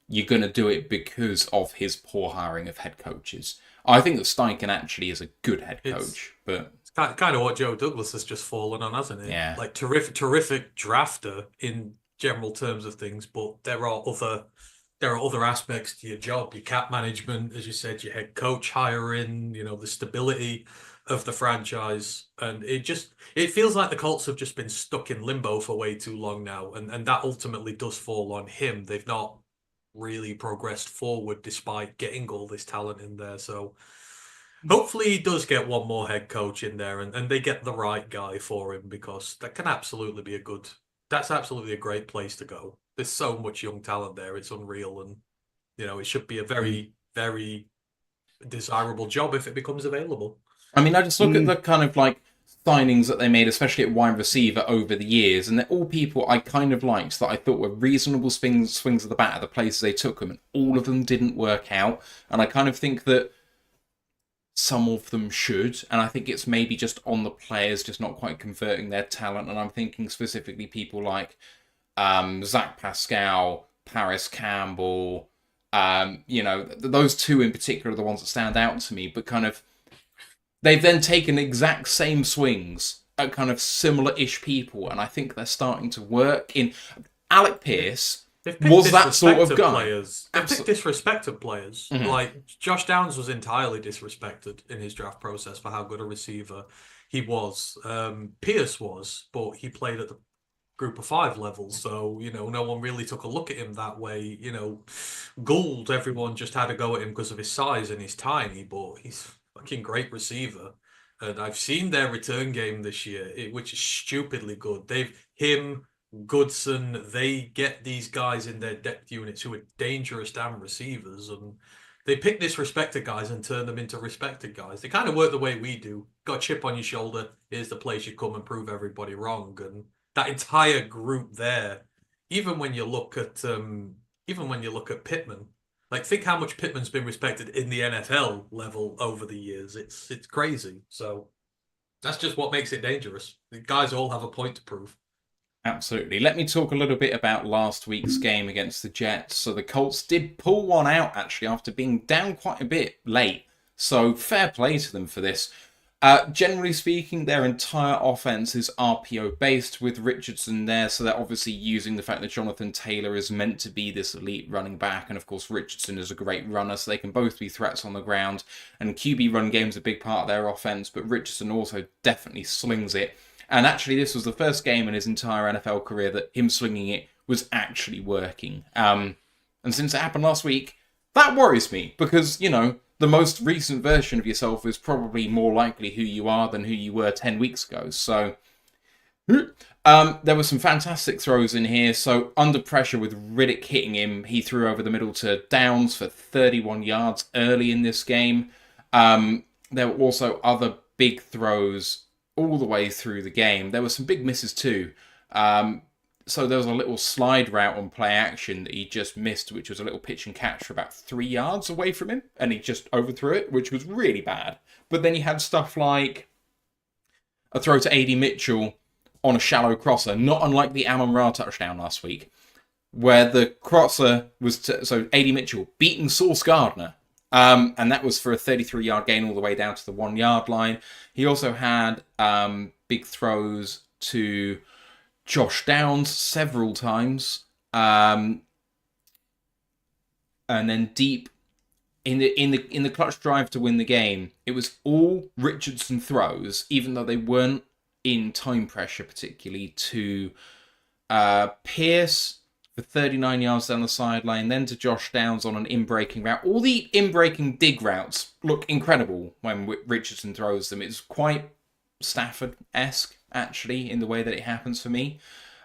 you're going to do it because of his poor hiring of head coaches. I think that Steichen actually is a good head coach, but it's kind of what Joe Douglas has just fallen on, hasn't it? Yeah. Like terrific drafter in general terms of things, but there are other aspects to your job, your cap management, as you said, your head coach hiring, the stability of the franchise. And it feels like the Colts have just been stuck in limbo for way too long now. And that ultimately does fall on him. They've not really progressed forward despite getting all this talent in there. So hopefully he does get one more head coach in there and they get the right guy for him, because that's absolutely a great place to go. There's so much young talent there. It's unreal. And, it should be a very, very desirable job if it becomes available. I mean, I just look at the kind of like signings that they made, especially at wide receiver over the years, and they're all people I kind of liked that I thought were reasonable swings of the bat at the places they took them, and all of them didn't work out. And I kind of think that some of them should, and I think it's maybe just on the players just not quite converting their talent. And I'm thinking specifically people like Zach Pascal, Paris Campbell, those two in particular are the ones that stand out to me, but kind of they've then taken exact same swings at kind of similar-ish people, and I think they're starting to work. In Alec Pierce was that sort of guy. They've picked disrespected players. Mm-hmm. Like, Josh Downs was entirely disrespected in his draft process for how good a receiver he was. Pierce was, but he played at the group of 5 level, so no one really took a look at him that way. Gould, everyone just had to go at him because of his size, and he's tiny, but he's a fucking great receiver. And I've seen their return game this year, which is stupidly good. Goodson, they get these guys in their depth units who are dangerous damn receivers, and they pick disrespected guys and turn them into respected guys. They kind of work the way we do. Got a chip on your shoulder, here's the place you come and prove everybody wrong. And that entire group there, even when you look at Pittman, like, think how much Pittman's been respected in the NFL level over the years. It's crazy. So that's just what makes it dangerous. The guys all have a point to prove. Absolutely. Let me talk a little bit about last week's game against the Jets. So the Colts did pull one out, actually, after being down quite a bit late. So fair play to them for this. Generally speaking, their entire offense is RPO-based with Richardson there, so they're obviously using the fact that Jonathan Taylor is meant to be this elite running back, and of course Richardson is a great runner, so they can both be threats on the ground, and QB run game's a big part of their offense, but Richardson also definitely slings it. And actually, this was the first game in his entire NFL career that him slinging it was actually working. And since it happened last week, that worries me because, you know, the most recent version of yourself is probably more likely who you are than who you were 10 weeks ago. So, there were some fantastic throws in here. So, under pressure with Riddick hitting him, he threw over the middle to Downs for 31 yards early in this game. There were also other big throws all the way through the game. There were some big misses too. So there was a little slide route on play action that he just missed, which was a little pitch and catch for about 3 yards away from him, and he just overthrew it, which was really bad. But then you had stuff like a throw to A.D. Mitchell on a shallow crosser, not unlike the Amon-Ra touchdown last week, where the crosser was so A.D. Mitchell beating Sauce Gardner, and that was for a 33-yard gain all the way down to the 1 yard line. He also had big throws to Josh Downs several times, and then deep in the clutch drive to win the game, it was all Richardson throws, even though they weren't in time pressure particularly, to Pierce for 39 yards down the sideline, then to Josh Downs on an in-breaking route. All the in-breaking dig routes look incredible when Richardson throws them. It's quite Stafford-esque, actually, in the way that it happens for me.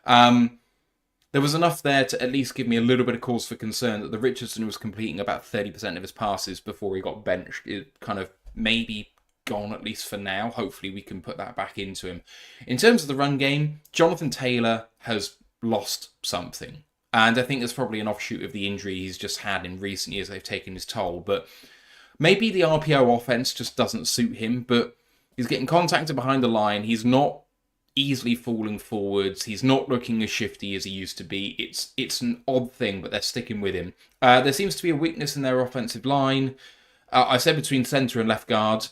There was enough there to at least give me a little bit of cause for concern that the Richardson was completing about 30% of his passes before he got benched. It kind of maybe gone, at least for now. Hopefully we can put that back into him. In terms of the run game, Jonathan Taylor has lost something. And I think it's probably an offshoot of the injury he's just had in recent years. They've taken his toll. But maybe the RPO offense just doesn't suit him. But he's getting contacted behind the line. He's not easily falling forwards. He's not looking as shifty as he used to be. It's an odd thing, but they're sticking with him. There seems to be a weakness in their offensive line. I said between centre and left guard.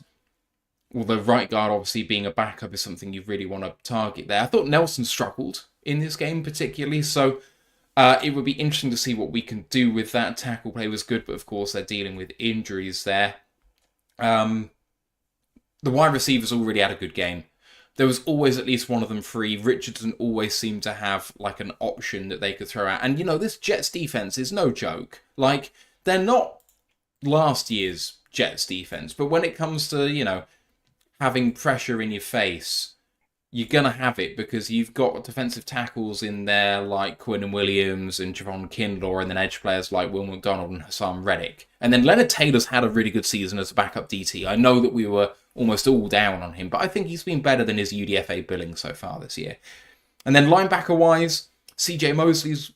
Although right guard, obviously, being a backup is something you really want to target there. I thought Nelson struggled in this game particularly, so it would be interesting to see what we can do with that. Tackle play was good, but of course they're dealing with injuries there. The wide receivers already had a good game. There was always at least one of them free. Richardson always seemed to have like an option that they could throw out. And, you know, this Jets defense is no joke. Like, they're not last year's Jets defense, but when it comes to, you know, having pressure in your face, you're going to have it because you've got defensive tackles in there like Quinn Williams and Javon Kinlaw, and then edge players like Will McDonald and Hassan Reddick. And then Leonard Taylor's had a really good season as a backup DT. I know that we were almost all down on him, but I think he's been better than his UDFA billing so far this year. And then linebacker-wise, CJ Mosley's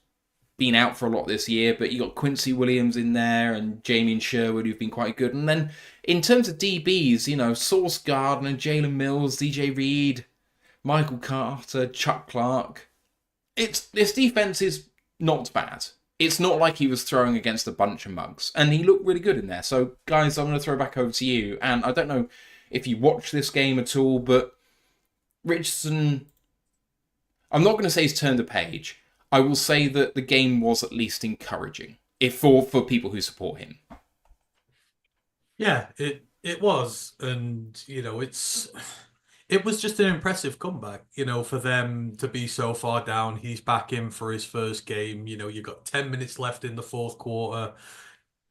been out for a lot this year, but you got Quincy Williams in there and Jamie Sherwood who've been quite good. And then in terms of DBs, you know, Sauce Gardner, Jalen Mills, DJ Reed, Michael Carter, Chuck Clark. This defense is not bad. It's not like he was throwing against a bunch of mugs. And he looked really good in there. So, guys, I'm going to throw back over to you. And I don't know if you watched this game at all, but Richardson, I'm not going to say he's turned the page. I will say that the game was at least encouraging for people who support him. Yeah, it was. And, you know, it was just an impressive comeback, you know, for them to be so far down. He's back in for his first game. You know, you got 10 minutes left in the fourth quarter.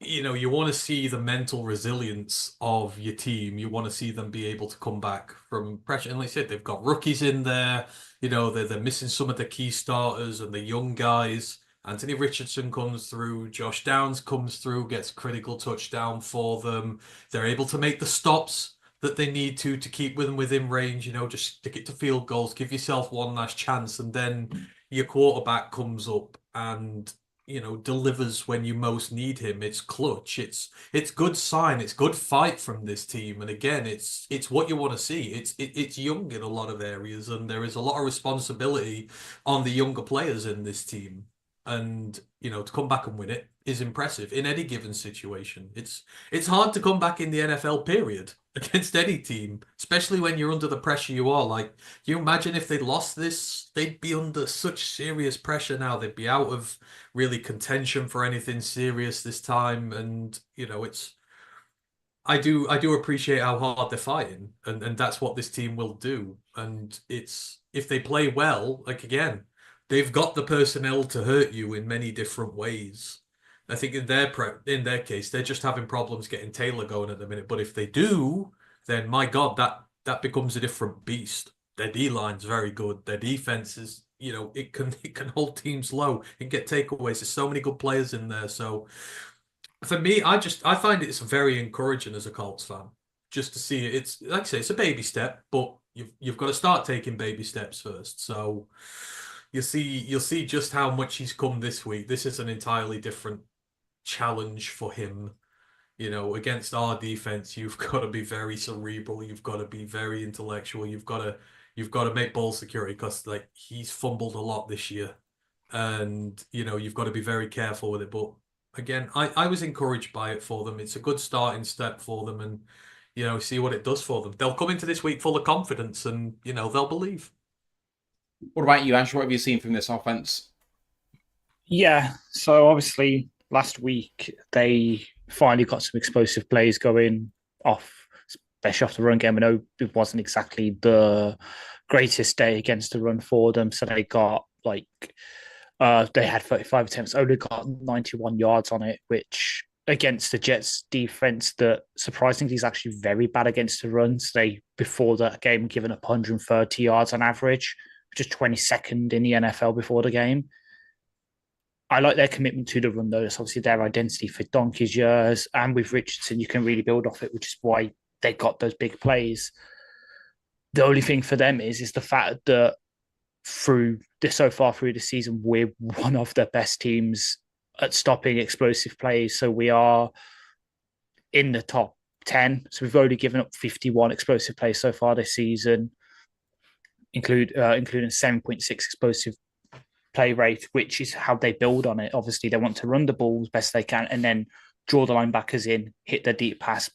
You know, you want to see the mental resilience of your team. You want to see them be able to come back from pressure. And like I said, they've got rookies in there. You know, they're missing some of the key starters and the young guys. Anthony Richardson comes through. Josh Downs comes through, gets critical touchdown for them. They're able to make the stops that they need to keep them within range. You know, just stick it to field goals. Give yourself one last chance. And then your quarterback comes up and, you know, delivers when you most need him. It's clutch. It's good sign. It's good fight from this team. And again, it's what you want to see. It's young in a lot of areas, and there is a lot of responsibility on the younger players in this team. And, you know, to come back and win it is impressive in any given situation. It's hard to come back in the NFL, period, against any team, especially when you're under the pressure you are. Like, can you imagine if they lost this? They'd be under such serious pressure now. They'd be out of really contention for anything serious this time. And, you know, I do appreciate how hard they're fighting, and that's what this team will do. And it's, if they play well, like, again, they've got the personnel to hurt you in many different ways. I think in their case, they're just having problems getting Taylor going at the minute. But if they do, then my God, that becomes a different beast. Their D line's very good. Their defense is, it can hold teams low and get takeaways. There's so many good players in there. So for me, I find it's very encouraging as a Colts fan just to see it. It's like I say, it's a baby step, but you've got to start taking baby steps first. So you'll see just how much he's come this week. This is an entirely different challenge for him. Against our defense, you've got to be very cerebral. You've got to be very intellectual. You've got to make ball security because like he's fumbled a lot this year, and you've got to be very careful with it. But again, I was encouraged by it for them. It's a good starting step for them, and see what it does for them. They'll come into this week full of confidence, and they'll believe. What about you, Ash? What have you seen from this offense? Yeah, so obviously last week they finally got some explosive plays going off, especially off the run game. I know it wasn't exactly the greatest day against the run for them, so they got they had 35 attempts, only got 91 yards on it, which against the Jets defense that surprisingly is actually very bad against the runs. They, before that game, given up 130 yards on average, which is 22nd in the NFL before the game. I like their commitment to the run, though. It's obviously their identity for donkey's years. And with Richardson, you can really build off it, which is why they got those big plays. The only thing for them is the fact that so far through the season, we're one of the best teams at stopping explosive plays. So we are in the top 10. So we've only given up 51 explosive plays so far this season, including 7.6 explosive play rate, which is how they build on it. Obviously, they want to run the ball as best they can and then draw the linebackers in, hit the deep pass.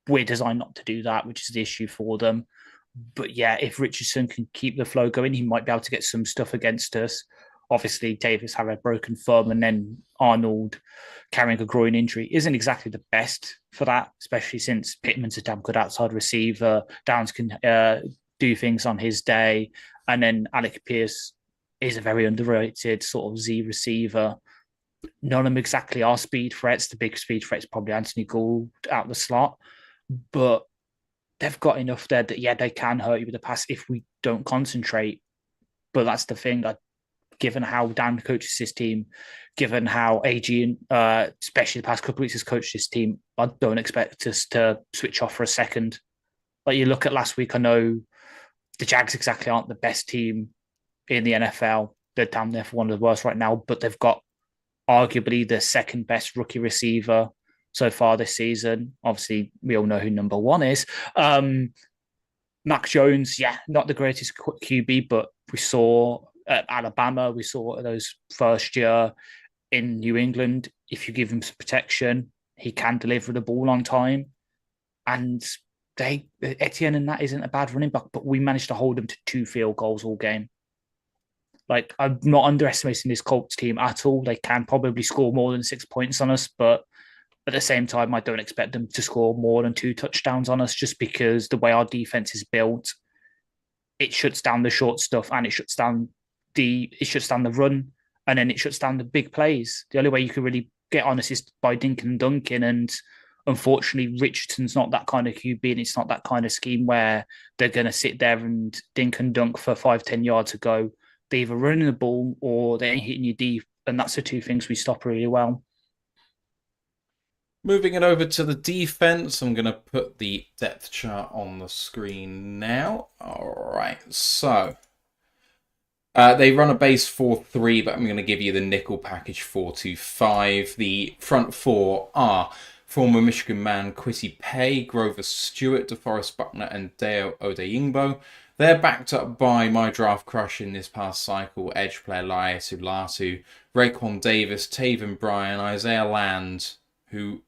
We're designed not to do that, which is the issue for them. But yeah, if Richardson can keep the flow going, he might be able to get some stuff against us. Obviously, Davis had a broken thumb, and then Arnold carrying a groin injury isn't exactly the best for that, especially since Pittman's a damn good outside receiver. Downs can do things on his day. And then Alec Pierce is a very underrated sort of Z receiver. None of them exactly are speed threats. The big speed threat is probably Anthony Gould out the slot. But they've got enough there that, yeah, they can hurt you with the pass if we don't concentrate. But that's the thing. Given how Dan coaches his team, given how AG, especially the past couple of weeks, has coached his team, I don't expect us to switch off for a second. Like you look at last week, I know the Jags exactly aren't the best team in the NFL. They're down there for one of the worst right now, but they've got arguably the second best rookie receiver so far this season. Obviously, we all know who number one is. Mac Jones, yeah, not the greatest QB, but we saw at Alabama, we saw those first year in New England. If you give him some protection, he can deliver the ball on time. And Etienne and that isn't a bad running back, but we managed to hold them to 2 field goals all game. Like, I'm not underestimating this Colts team at all. They can probably score more than 6 points on us, but at the same time, I don't expect them to score more than 2 touchdowns on us just because the way our defense is built, it shuts down the short stuff and it shuts down the run, and then it shuts down the big plays. The only way you can really get on us is by dinking and dunking, and unfortunately, Richardson's not that kind of QB, and it's not that kind of scheme where they're going to sit there and dink and dunk for 5-10 yards ago. They're either running the ball or they ain't hitting you deep, and that's the 2 things we stop really well. Moving it over to the defense, I'm going to put the depth chart on the screen now. All right, so they run a base 4-3, but I'm going to give you the nickel package 4-2-5. The front 4 are former Michigan man Kwity Paye, Grover Stewart, DeForest Buckner, and Deo Odeyingbo. They're backed up by my draft crush in this past cycle, edge player Laiatu Latu, Raekwon Davis, Taven Bryan, Isaiah Land, who...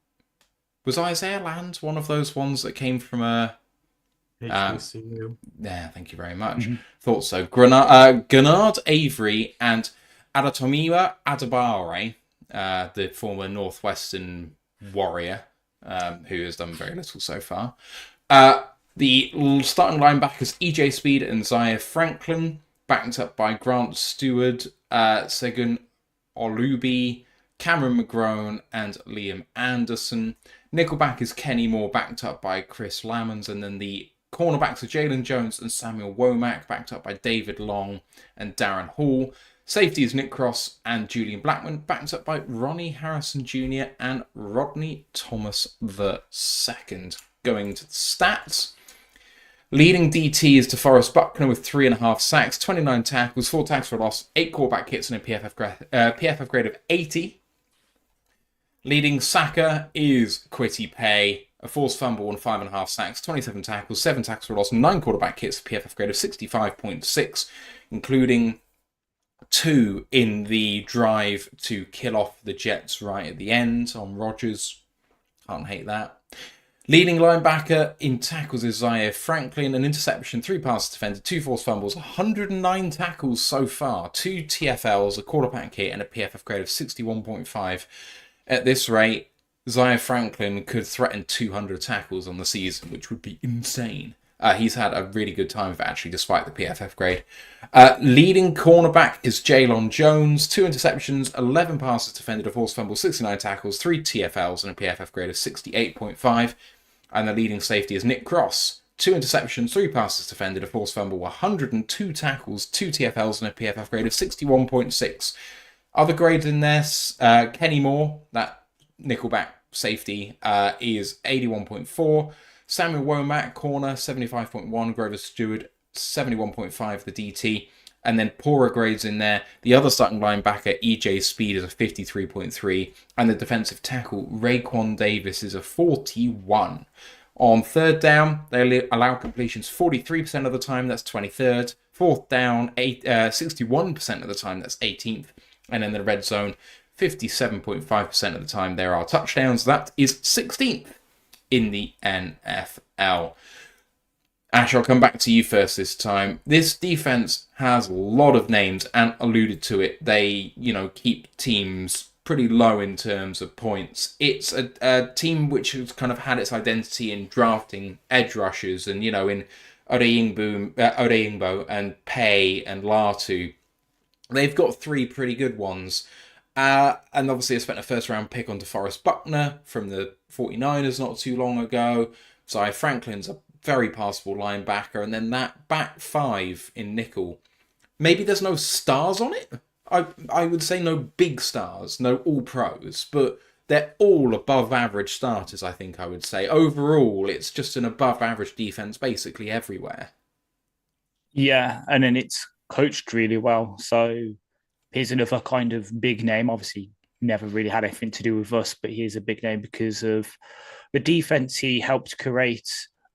Was Isaiah Land one of those ones that came from a... HBCU. Yeah, thank you very much. Mm-hmm. Thought so. Gennard Avery and Adetomiwa Adebawore, the former Northwestern Warrior, who has done very little so far. The starting linebackers, EJ Speed and Zaire Franklin, backed up by Grant Stewart, Segun Olubi, Cameron McGrone and Liam Anderson. Nickelback is Kenny Moore, backed up by Chris Lamons, and then the cornerbacks are Jalen Jones and Samuel Womack, backed up by David Long and Darren Hall. Safety is Nick Cross and Julian Blackman, backed up by Ronnie Harrison Jr. and Rodney Thomas II. Going to the stats. Leading DT is DeForest Buckner with 3.5 sacks, 29 tackles, 4 tackles for loss, 8 quarterback hits, and a PFF grade of 80. Leading sacker is Quitty Pay, a forced fumble and 5.5 sacks, 27 tackles, 7 tackles for loss, 9 quarterback hits, PFF grade of 65.6, including 2 in the drive to kill off the Jets right at the end on Rodgers. Can't hate that. Leading linebacker in tackles is Zaire Franklin, an interception, 3 passes defended, 2 forced fumbles, 109 tackles so far, 2 TFLs, a quarterback hit, and a PFF grade of 61.5. At this rate, Zaire Franklin could threaten 200 tackles on the season, which would be insane. He's had a really good time of it, actually, despite the PFF grade. Leading cornerback is Jalen Jones, 2 interceptions, 11 passes defended, a forced fumble, 69 tackles, 3 TFLs, and a PFF grade of 68.5. And the leading safety is Nick Cross, 2 interceptions, 3 passes defended, a forced fumble, 102 tackles, 2 TFLs, and a PFF grade of 61.6. Other grades in this, Kenny Moore, that Nickelback safety, is 81.4. Samuel Womack, corner, 75.1. Grover Stewart, 71.5, the DT. And then poorer grades in there. The other starting linebacker, EJ Speed, is a 53.3. And the defensive tackle, Raekwon Davis, is a 41. On third down, they allow completions 43% of the time, that's 23rd. Fourth down, 61% of the time, that's 18th. And in the red zone, 57.5% of the time there are touchdowns. That is 16th in the NFL. Ash, I'll come back to you first this time. This defense has a lot of names, and alluded to it. They, keep teams pretty low in terms of points. It's a team which has kind of had its identity in drafting edge rushers, and, in Odeyingbo and Pay and Latu. They've got 3 pretty good ones. And obviously, I spent a first-round pick on DeForest Buckner from the 49ers not too long ago. Zaire Franklin's a very passable linebacker. And then that back 5 in nickel. Maybe there's no stars on it. I would say no big stars, no all-pros. But they're all above-average starters, I think I would say. Overall, it's just an above-average defense basically everywhere. Yeah, and then it's coached really well. So here's another kind of big name. Obviously, never really had anything to do with us, but he's a big name because of the defense he helped create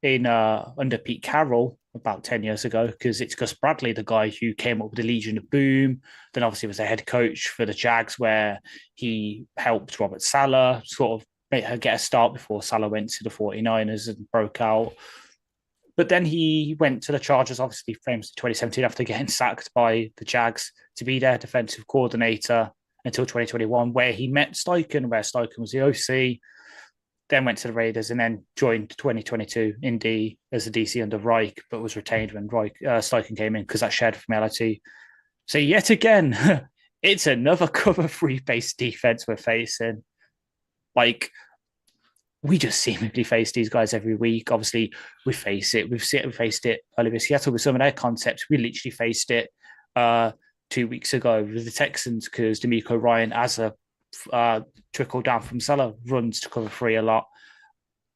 in under Pete Carroll about 10 years ago, because it's Gus Bradley, the guy who came up with the Legion of Boom, then obviously was a head coach for the Jags, where he helped Robert Saleh sort of get a start before Saleh went to the 49ers and broke out. But then he went to the Chargers, obviously famous in 2017 after getting sacked by the Jags, to be their defensive coordinator until 2021, where he met Steichen, where Steichen was the OC, then went to the Raiders, and then joined 2022 Indy as a DC under Reich, but was retained when Steichen came in because that shared familiarity. So yet again, it's another cover 3 based defense we're facing. We just seemingly face these guys every week. Obviously, we face it. We faced it earlier with Seattle with some of their concepts. We literally faced it 2 weeks ago with the Texans, because D'Amico Ryan, as a trickle down from Saleh, runs to cover 3 a lot,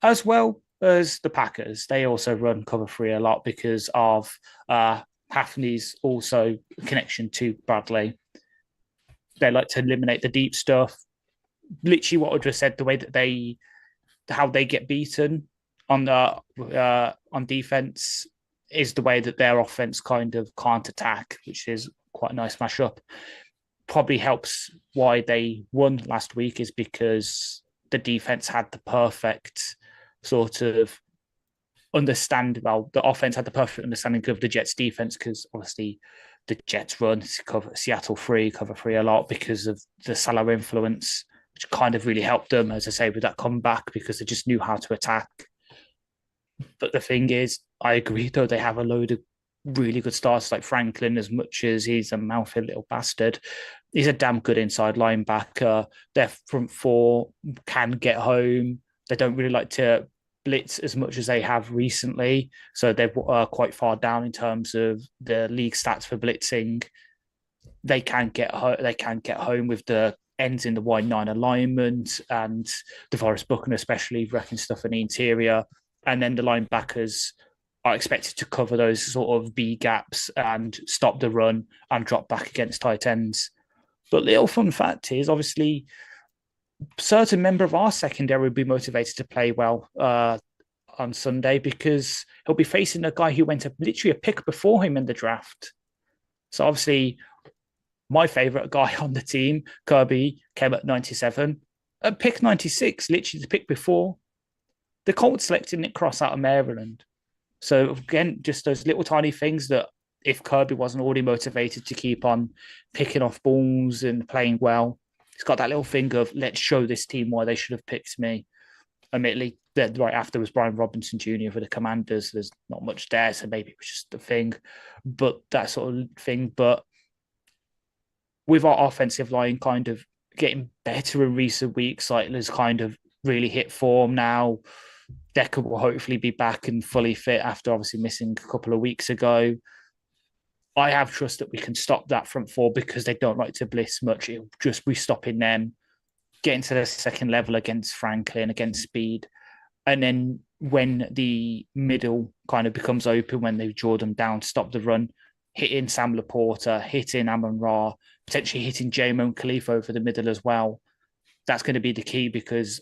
as well as the Packers. They also run cover 3 a lot because of Hafney's also connection to Bradley. They like to eliminate the deep stuff. Literally what I just said, the way that how they get beaten on defense is the way that their offense kind of can't attack, which is quite a nice mashup. Probably helps why they won last week, is because the defense had the perfect sort of understand. Well, the offense had the perfect understanding of the Jets defense, because obviously the Jets run cover Seattle 3, cover 3 a lot because of the Saleh influence, which kind of really helped them, as I say, with that comeback, because they just knew how to attack. But the thing is, I agree, though, they have a load of really good starters like Franklin, as much as he's a mouthy little bastard. He's a damn good inside linebacker. Their front four can get home. They don't really like to blitz as much as they have recently. So they're quite far down in terms of the league stats for blitzing. They can get home with the ends in the wide 9 alignment, and DeForest Buckner especially wrecking stuff in the interior. And then the linebackers are expected to cover those sort of B gaps and stop the run and drop back against tight ends. But little fun fact is, obviously, certain member of our secondary will be motivated to play well on Sunday because he'll be facing a guy who went literally a pick before him in the draft. So obviously, my favourite guy on the team, Kirby, came at 97. At pick 96, literally the pick before, the Colts selected Nick Cross out of Maryland. So again, just those little tiny things that if Kirby wasn't already motivated to keep on picking off balls and playing well, he's got that little thing of, let's show this team why they should have picked me. Admittedly, right after was Brian Robinson Jr. for the Commanders. There's not much there, so maybe it was just a thing. But that sort of thing. But with our offensive line kind of getting better in recent weeks, Seidler's kind of really hit form now. Decker will hopefully be back and fully fit after obviously missing a couple of weeks ago. I have trust that we can stop that front four because they don't like to blitz much. It'll just be stopping them, getting to the second level against Franklin, against speed. And then when the middle kind of becomes open, when they draw them down, stop the run, hitting Sam Laporta, hitting Amon Ra, potentially hitting Jamon Khalifa over the middle as well. That's going to be the key because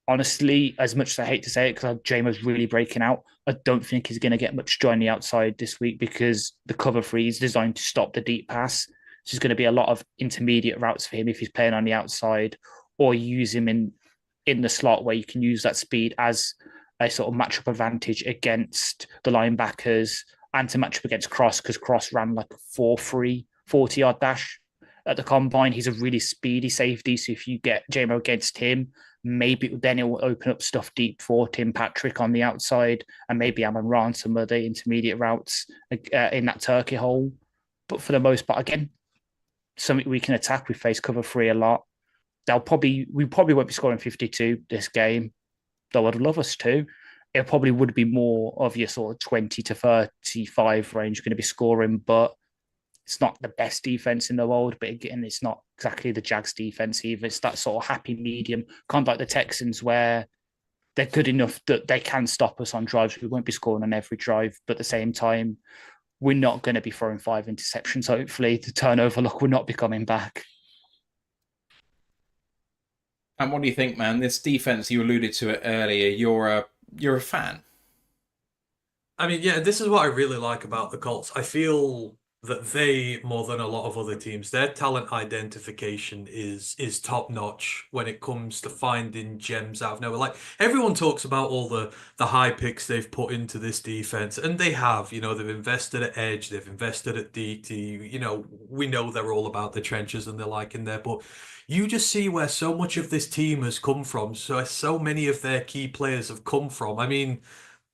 honestly, as much as I hate to say it, because Jamo's really breaking out, I don't think he's going to get much joy on the outside this week because the cover three is designed to stop the deep pass. So there's going to be a lot of intermediate routes for him if he's playing on the outside, or use him in the slot where you can use that speed as a sort of matchup advantage against the linebackers and to match up against Cross, because Cross ran like a 4.3, 40-yard dash at the combine. He's a really speedy safety. So if you get Jamo against him, maybe then it will open up stuff deep for Tim Patrick on the outside and maybe Amon Ra on some of the intermediate routes in that turkey hole. But for the most part, again, something we can attack. We face cover three a lot. We probably won't be scoring 52 this game, though I'd love us to. It probably would be more of your sort of 20 to 35 range going to be scoring, but it's not the best defense in the world. But again, it's not exactly the Jags defense either. It's that sort of happy medium, kind of like the Texans, where they're good enough that they can stop us on drives. We won't be scoring on every drive, but at the same time, we're not going to be throwing 5 interceptions. Hopefully, the turnover luck will not be coming back. And what do you think, man? This defense, you alluded to it earlier. You're a fan. I mean, yeah, this is what I really like about the Colts. I feel that they, more than a lot of other teams, their talent identification is top notch when it comes to finding gems out of nowhere. Like, everyone talks about all the high picks they've put into this defense, and they have. You know, they've invested at edge, they've invested at DT. You know, we know they're all about the trenches and they're like in there, but you just see where so much of this team has come from. So many of their key players have come from. I mean,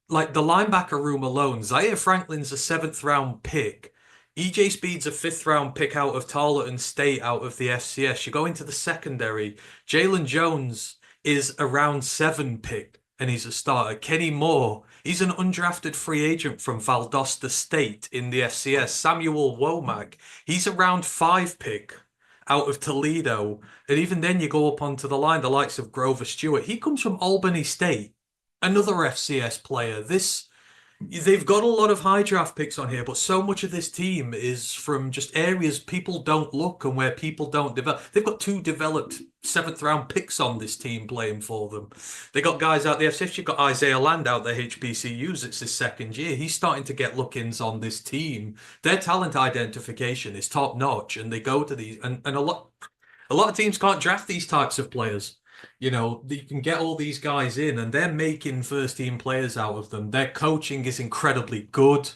like the linebacker room alone, Zaire Franklin's a 7th round pick. EJ Speed's a 5th round pick out of Tarleton State out of the FCS. You go into the secondary, Jalen Jones is a round 7 pick and he's a starter. Kenny Moore, he's an undrafted free agent from Valdosta State in the FCS. Samuel Womack, he's a round 5 pick out of Toledo. And even then you go up onto the line, the likes of Grover Stewart. He comes from Albany State, another FCS player. They've got a lot of high draft picks on here, but so much of this team is from just areas people don't look and where people don't develop. They've got 2 developed 7th round picks on this team playing for them. They got guys out the FCS. You've got Isaiah Land out there, HBCUs. It's his 2nd year. He's starting to get look-ins on this team. Their talent identification is top notch, and they go to these and a lot of teams can't draft these types of players. You know, you can get all these guys in and they're making first-team players out of them. Their coaching is incredibly good.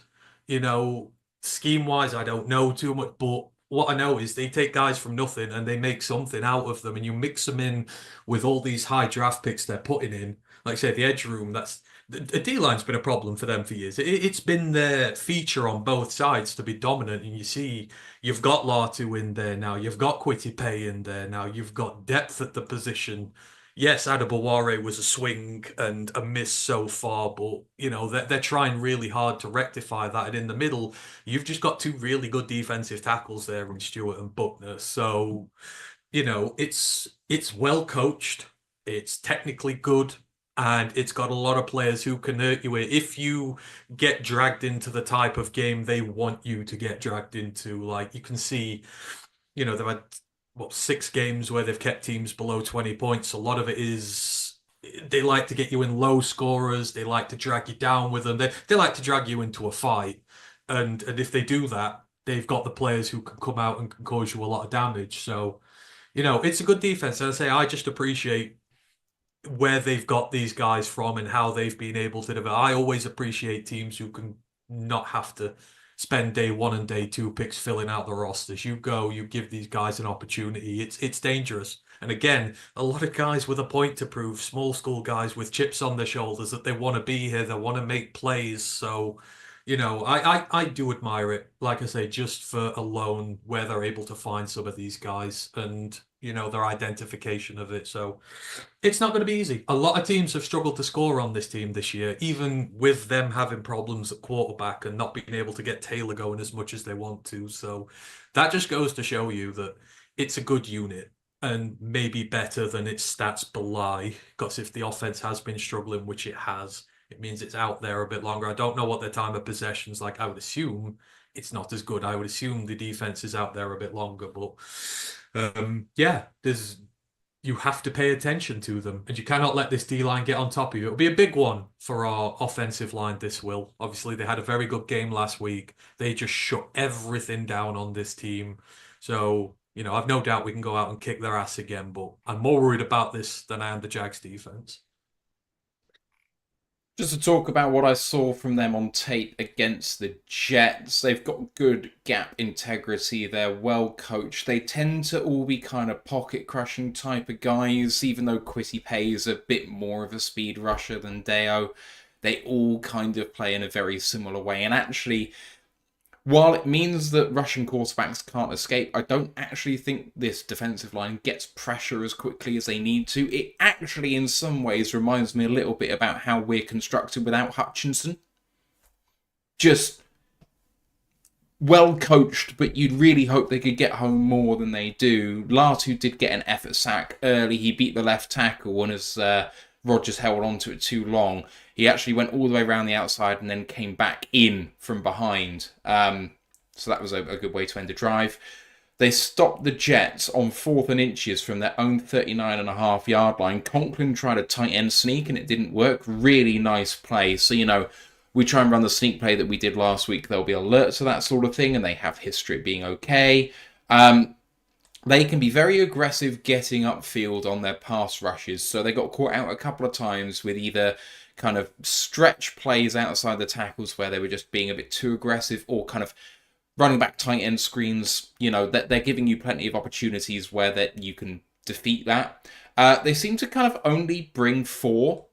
You know, scheme-wise, I don't know too much, but what I know is they take guys from nothing and they make something out of them, and you mix them in with all these high draft picks they're putting in. Like I say, the edge room, the D-line's been a problem for them for years. It's been their feature on both sides to be dominant, and you see you've got Latu in there now, you've got Quitty Pay in there now, you've got depth at the position. Yes, Adebaware was a swing and a miss so far, but they're trying really hard to rectify that. And in the middle, you've just got two really good defensive tackles there in Stewart and Buckner. So, it's well coached, it's technically good, and it's got a lot of players who can hurt you if you get dragged into the type of game they want you to get dragged into. Like you can see, they've had 6 games where they've kept teams below 20 points. A lot of it is they like to get you in low scorers. They like to drag you down with them. They like to drag you into a fight. And if they do that, they've got the players who can come out and can cause you a lot of damage. So, it's a good defense. And I just appreciate where they've got these guys from and how they've been able to develop. I always appreciate teams who can not have to spend day 1 and day 2 picks filling out the rosters. You give these guys an opportunity. It's dangerous. And again, a lot of guys with a point to prove, small school guys with chips on their shoulders that they want to be here, they want to make plays. So, I do admire it, like I say, just for alone where they're able to find some of these guys and, their identification of it. So it's not going to be easy. A lot of teams have struggled to score on this team this year, even with them having problems at quarterback and not being able to get Taylor going as much as they want to. So that just goes to show you that it's a good unit and maybe better than its stats belie. Because if the offense has been struggling, which it has, it means it's out there a bit longer. I don't know what their time of possession's like. I would assume it's not as good. I would assume the defense is out there a bit longer. But you have to pay attention to them, and you cannot let this D-line get on top of you. It'll be a big one for our offensive line, this will. Obviously, they had a very good game last week. They just shut everything down on this team. So, I've no doubt we can go out and kick their ass again, but I'm more worried about this than I am the Jags defense. Just to talk about what I saw from them on tape against the Jets, they've got good gap integrity. They're well coached. They tend to all be kind of pocket crushing type of guys, even though Quitty Pay is a bit more of a speed rusher than Deo. They all kind of play in a very similar way. And actually, while it means that Russian quarterbacks can't escape, I don't actually think this defensive line gets pressure as quickly as they need to. It actually, in some ways, reminds me a little bit about how we're constructed without Hutchinson. Just well coached, but you'd really hope they could get home more than they do. Latu did get an effort sack early. He beat the left tackle, and as Rodgers held on to it too long, he actually went all the way around the outside and then came back in from behind. So that was a good way to end the drive. They stopped the Jets on 4th and inches from their own 39.5-yard line. Conklin tried a tight end sneak and it didn't work. Really nice play. So, we try and run the sneak play that we did last week. There'll be alerts to that sort of thing, and they have history of being okay. They can be very aggressive getting upfield on their pass rushes. So they got caught out a couple of times with either kind of stretch plays outside the tackles where they were just being a bit too aggressive, or kind of running back tight end screens. That they're giving you plenty of opportunities where that you can defeat that. They seem to kind of only bring 4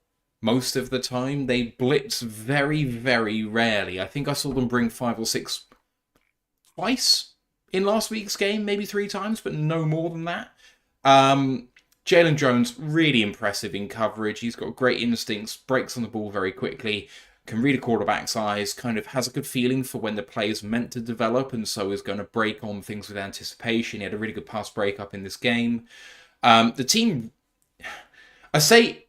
most of the time. They blitz very, very rarely. I think I saw them bring 5 or 6 twice in last week's game, maybe 3 times, but no more than that. Jalen Jones, really impressive in coverage. He's got great instincts, breaks on the ball very quickly, can read a quarterback's eyes, kind of has a good feeling for when the play is meant to develop, and so is going to break on things with anticipation. He had a really good pass breakup in this game. The team, I say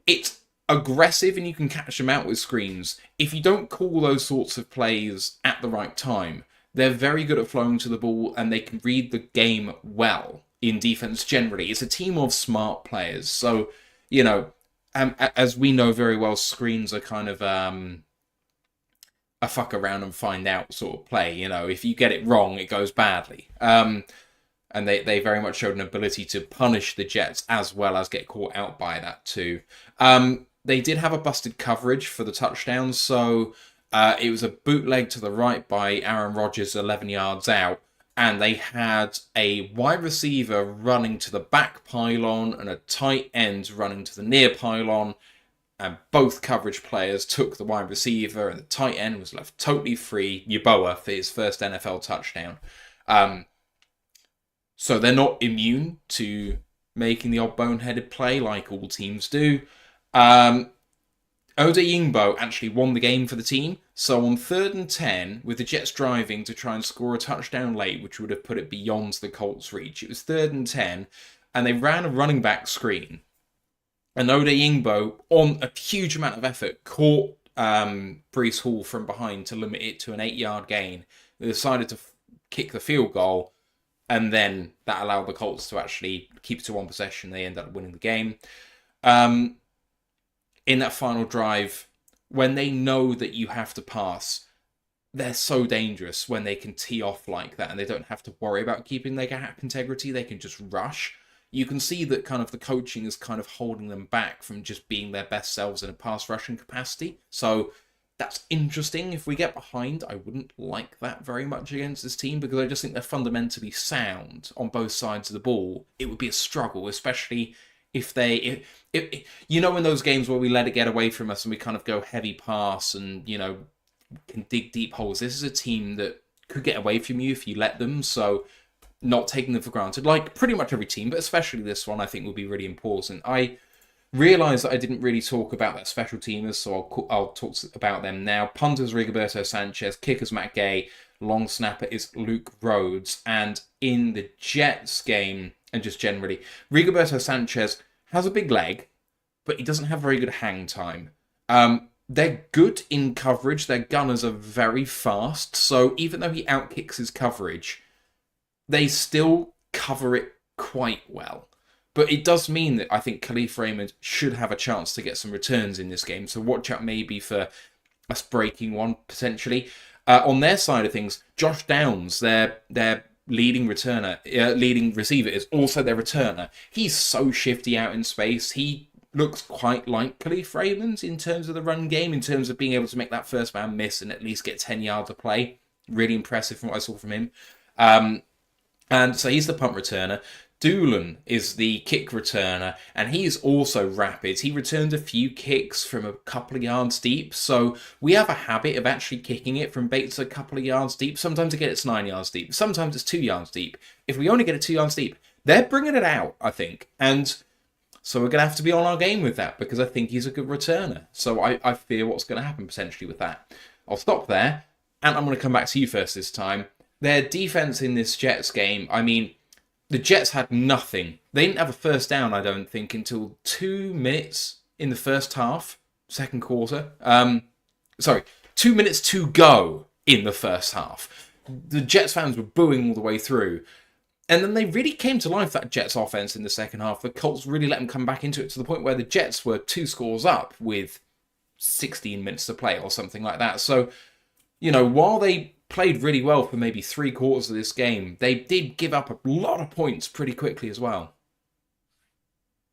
it's aggressive and you can catch them out with screens. If you don't call those sorts of plays at the right time, they're very good at flowing to the ball and they can read the game well in defense generally. It's a team of smart players. So, as we know very well, screens are kind of a fuck around and find out sort of play. If you get it wrong, it goes badly. And they very much showed an ability to punish the Jets as well as get caught out by that too. They did have a busted coverage for the touchdown, so it was a bootleg to the right by Aaron Rodgers 11 yards out, and they had a wide receiver running to the back pylon and a tight end running to the near pylon, and both coverage players took the wide receiver, and the tight end was left totally free, Yeboah, for his first NFL touchdown. So they're not immune to making the odd boneheaded play like all teams do. Odeyingbo actually won the game for the team. So on 3rd and 10, with the Jets driving to try and score a touchdown late, which would have put it beyond the Colts' reach, it was 3rd and 10, and they ran a running back screen. And Odeyingbo, on a huge amount of effort, caught Breece Hall from behind to limit it to an 8-yard gain. They decided to kick the field goal, and then that allowed the Colts to actually keep it to one possession. They ended up winning the game. In that final drive, when they know that you have to pass, they're so dangerous when they can tee off like that and they don't have to worry about keeping their gap integrity. They can just rush. You can see that kind of the coaching is kind of holding them back from just being their best selves in a pass rushing capacity. So that's interesting. If we get behind, I wouldn't like that very much against this team because I just think they're fundamentally sound on both sides of the ball. It would be a struggle, especially if they, you know, in those games where we let it get away from us and we kind of go heavy pass and, you know, can dig deep holes. This is a team that could get away from you if you let them. So not taking them for granted, like pretty much every team, but especially this one, I think will be really important. I realised that I didn't really talk about that special teamers, so I'll talk about them now. Punters Rigoberto Sanchez, kickers Matt Gay, long snapper is Luke Rhodes, and in the Jets game, and just generally, Rigoberto Sanchez has a big leg, but he doesn't have very good hang time. They're good in coverage. Their gunners are very fast, so even though he outkicks his coverage, they still cover it quite well. But it does mean that I think Khalif Raymond should have a chance to get some returns in this game, so watch out maybe for us breaking one, potentially. On their side of things, Josh Downs, their leading receiver, is also their returner. He's so shifty out in space. He looks quite like Khalif Raymond in terms of the run game, in terms of being able to make that first man miss and at least get 10 yards of play. Really impressive from what I saw from him. And so he's the punt returner. Doolan is the kick returner, and he's also rapid. He returned a few kicks from a couple of yards deep, so we have a habit of actually kicking it from baits a couple of yards deep. Sometimes it's 9 yards deep, sometimes it's 2 yards deep. If we only get it 2 yards deep, they're bringing it out, I think. And so we're going to have to be on our game with that, because I think he's a good returner. So I fear what's going to happen potentially with that. I'll stop there, and I'm going to come back to you first this time. Their defense in this Jets game, I mean, the Jets had nothing. They didn't have a first down, I don't think, until 2 minutes in the first half, second quarter. 2 minutes to go in the first half. The Jets fans were booing all the way through. And then they really came to life, that Jets offense, in the second half. The Colts really let them come back into it to the point where the Jets were 2 scores up with 16 minutes to play or something like that. So, you know, while they played really well for maybe 3 quarters of this game, they did give up a lot of points pretty quickly as well.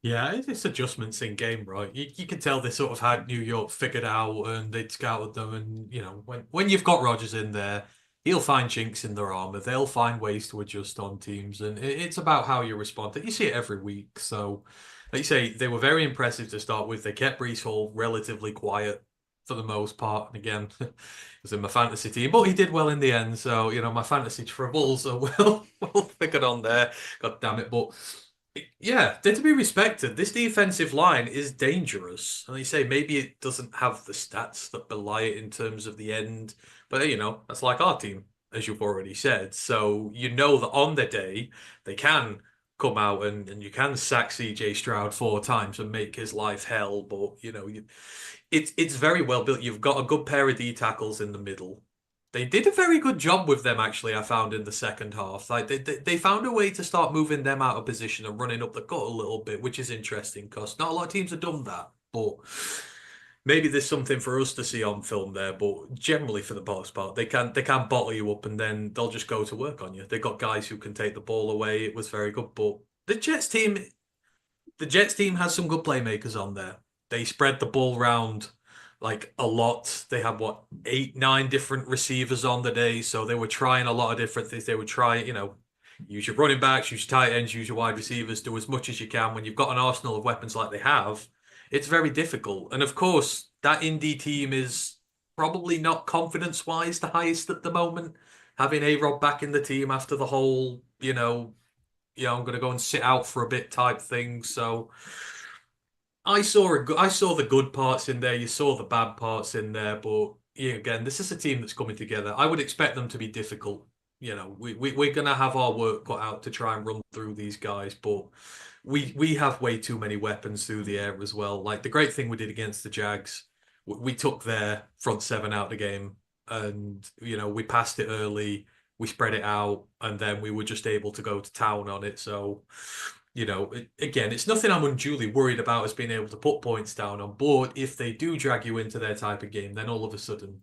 Yeah, it's adjustments in game, right? You can tell they sort of had New York figured out and they'd scouted them. And, you know, when you've got Rodgers in there, he'll find chinks in their armor. They'll find ways to adjust on teams. And it's about how you respond. You see it every week. So, like you say, they were very impressive to start with. They kept Breece Hall relatively quiet for the most part. And again, it was in my fantasy team, but he did well in the end. So, you know, my fantasy troubles are well figured on there. God damn it. But yeah, they're to be respected. This defensive line is dangerous. And you say maybe it doesn't have the stats that belie it in terms of the end. But, you know, that's like our team, as you've already said. So you know that on their day, they can come out and you can sack CJ Stroud 4 times and make his life hell. But, you know, it's very well built. You've got a good pair of D tackles in the middle. They did a very good job with them, actually, I found, in the second half. Like they found a way to start moving them out of position and running up the gut a little bit, which is interesting because not a lot of teams have done that. But maybe there's something for us to see on film there. But generally, for the most part, they can bottle you up and then they'll just go to work on you. They've got guys who can take the ball away. It was very good. But the Jets team has some good playmakers on there. They spread the ball around like a lot. They had 8, 9 different receivers on the day, so they were trying a lot of different things. They would try, you know, use your running backs, use your tight ends, use your wide receivers, do as much as you can. When you've got an arsenal of weapons like they have, it's very difficult. And of course, that Indy team is probably not confidence-wise the highest at the moment. Having A-Rod back in the team after the whole, I'm going to go and sit out for a bit type thing. So I saw the good parts in there. You saw the bad parts in there, but yeah, again, this is a team that's coming together. I would expect them to be difficult. We're going to have our work cut out to try and run through these guys, but we have way too many weapons through the air as well. Like the great thing we did against the Jags, we took their front seven out of the game, and we passed it early, we spread it out, and then we were just able to go to town on it. So again, it's nothing I'm unduly worried about as being able to put points down on board. If they do drag you into their type of game, then all of a sudden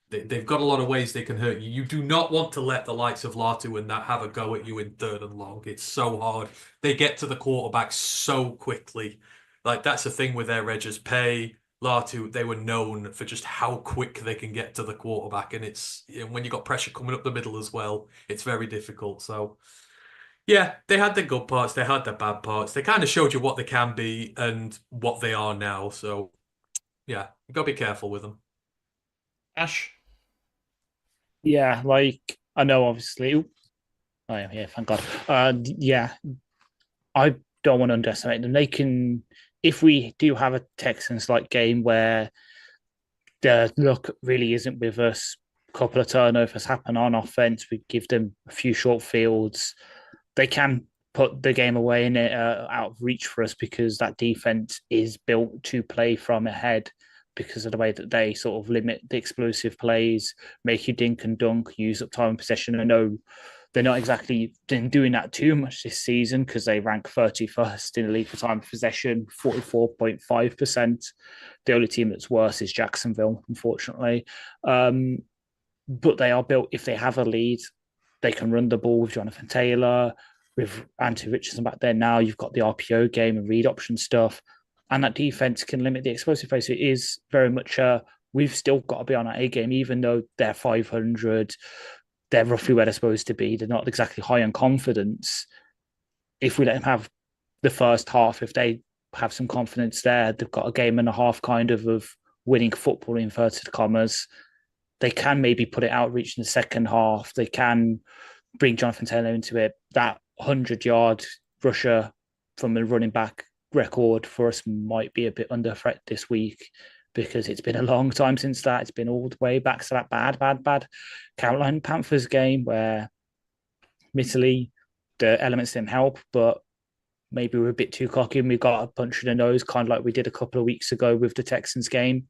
they've got a lot of ways they can hurt you. You do not want to let the likes of Latu and that have a go at you in 3rd and long. It's so hard. They get to the quarterback so quickly. Like that's the thing with their edges. Pay, Latu, they were known for just how quick they can get to the quarterback, and it's when you got pressure coming up the middle as well, it's very difficult. So. Yeah, they had their good parts, they had their bad parts. They kind of showed you what they can be and what they are now. So, yeah, you got to be careful with them. Ash? Yeah, like I know, obviously. Oh yeah, thank God. Yeah, I don't want to underestimate them. They can, if we do have a Texans-like game where the luck really isn't with us, a couple of turnovers happen on offense, we give them a few short fields. They can put the game away and out of reach for us because that defense is built to play from ahead because of the way that they sort of limit the explosive plays, make you dink and dunk, use up time and possession. I know they're not exactly been doing that too much this season because they rank 31st in the league for time of possession, 44.5%. The only team that's worse is Jacksonville, unfortunately. But they are built, if they have a lead, they can run the ball with Jonathan Taylor, with Anthony Richardson back there now. You've got the RPO game and read option stuff. And that defense can limit the explosive play. So it is very much we've still got to be on our A game, even though they're 500. They're roughly where they're supposed to be. They're not exactly high on confidence. If we let them have the first half, if they have some confidence there, they've got a game and a half kind of winning football, in inverted commas. They can maybe put it out reach in the second half. They can bring Jonathan Taylor into it. That 100-yard rusher from a running back record for us might be a bit under threat this week because it's been a long time since that. It's been all the way back to that bad Carolina Panthers game where, admittedly, the elements didn't help, but maybe we're a bit too cocky and we got a punch in the nose, kind of like we did a couple of weeks ago with the Texans game.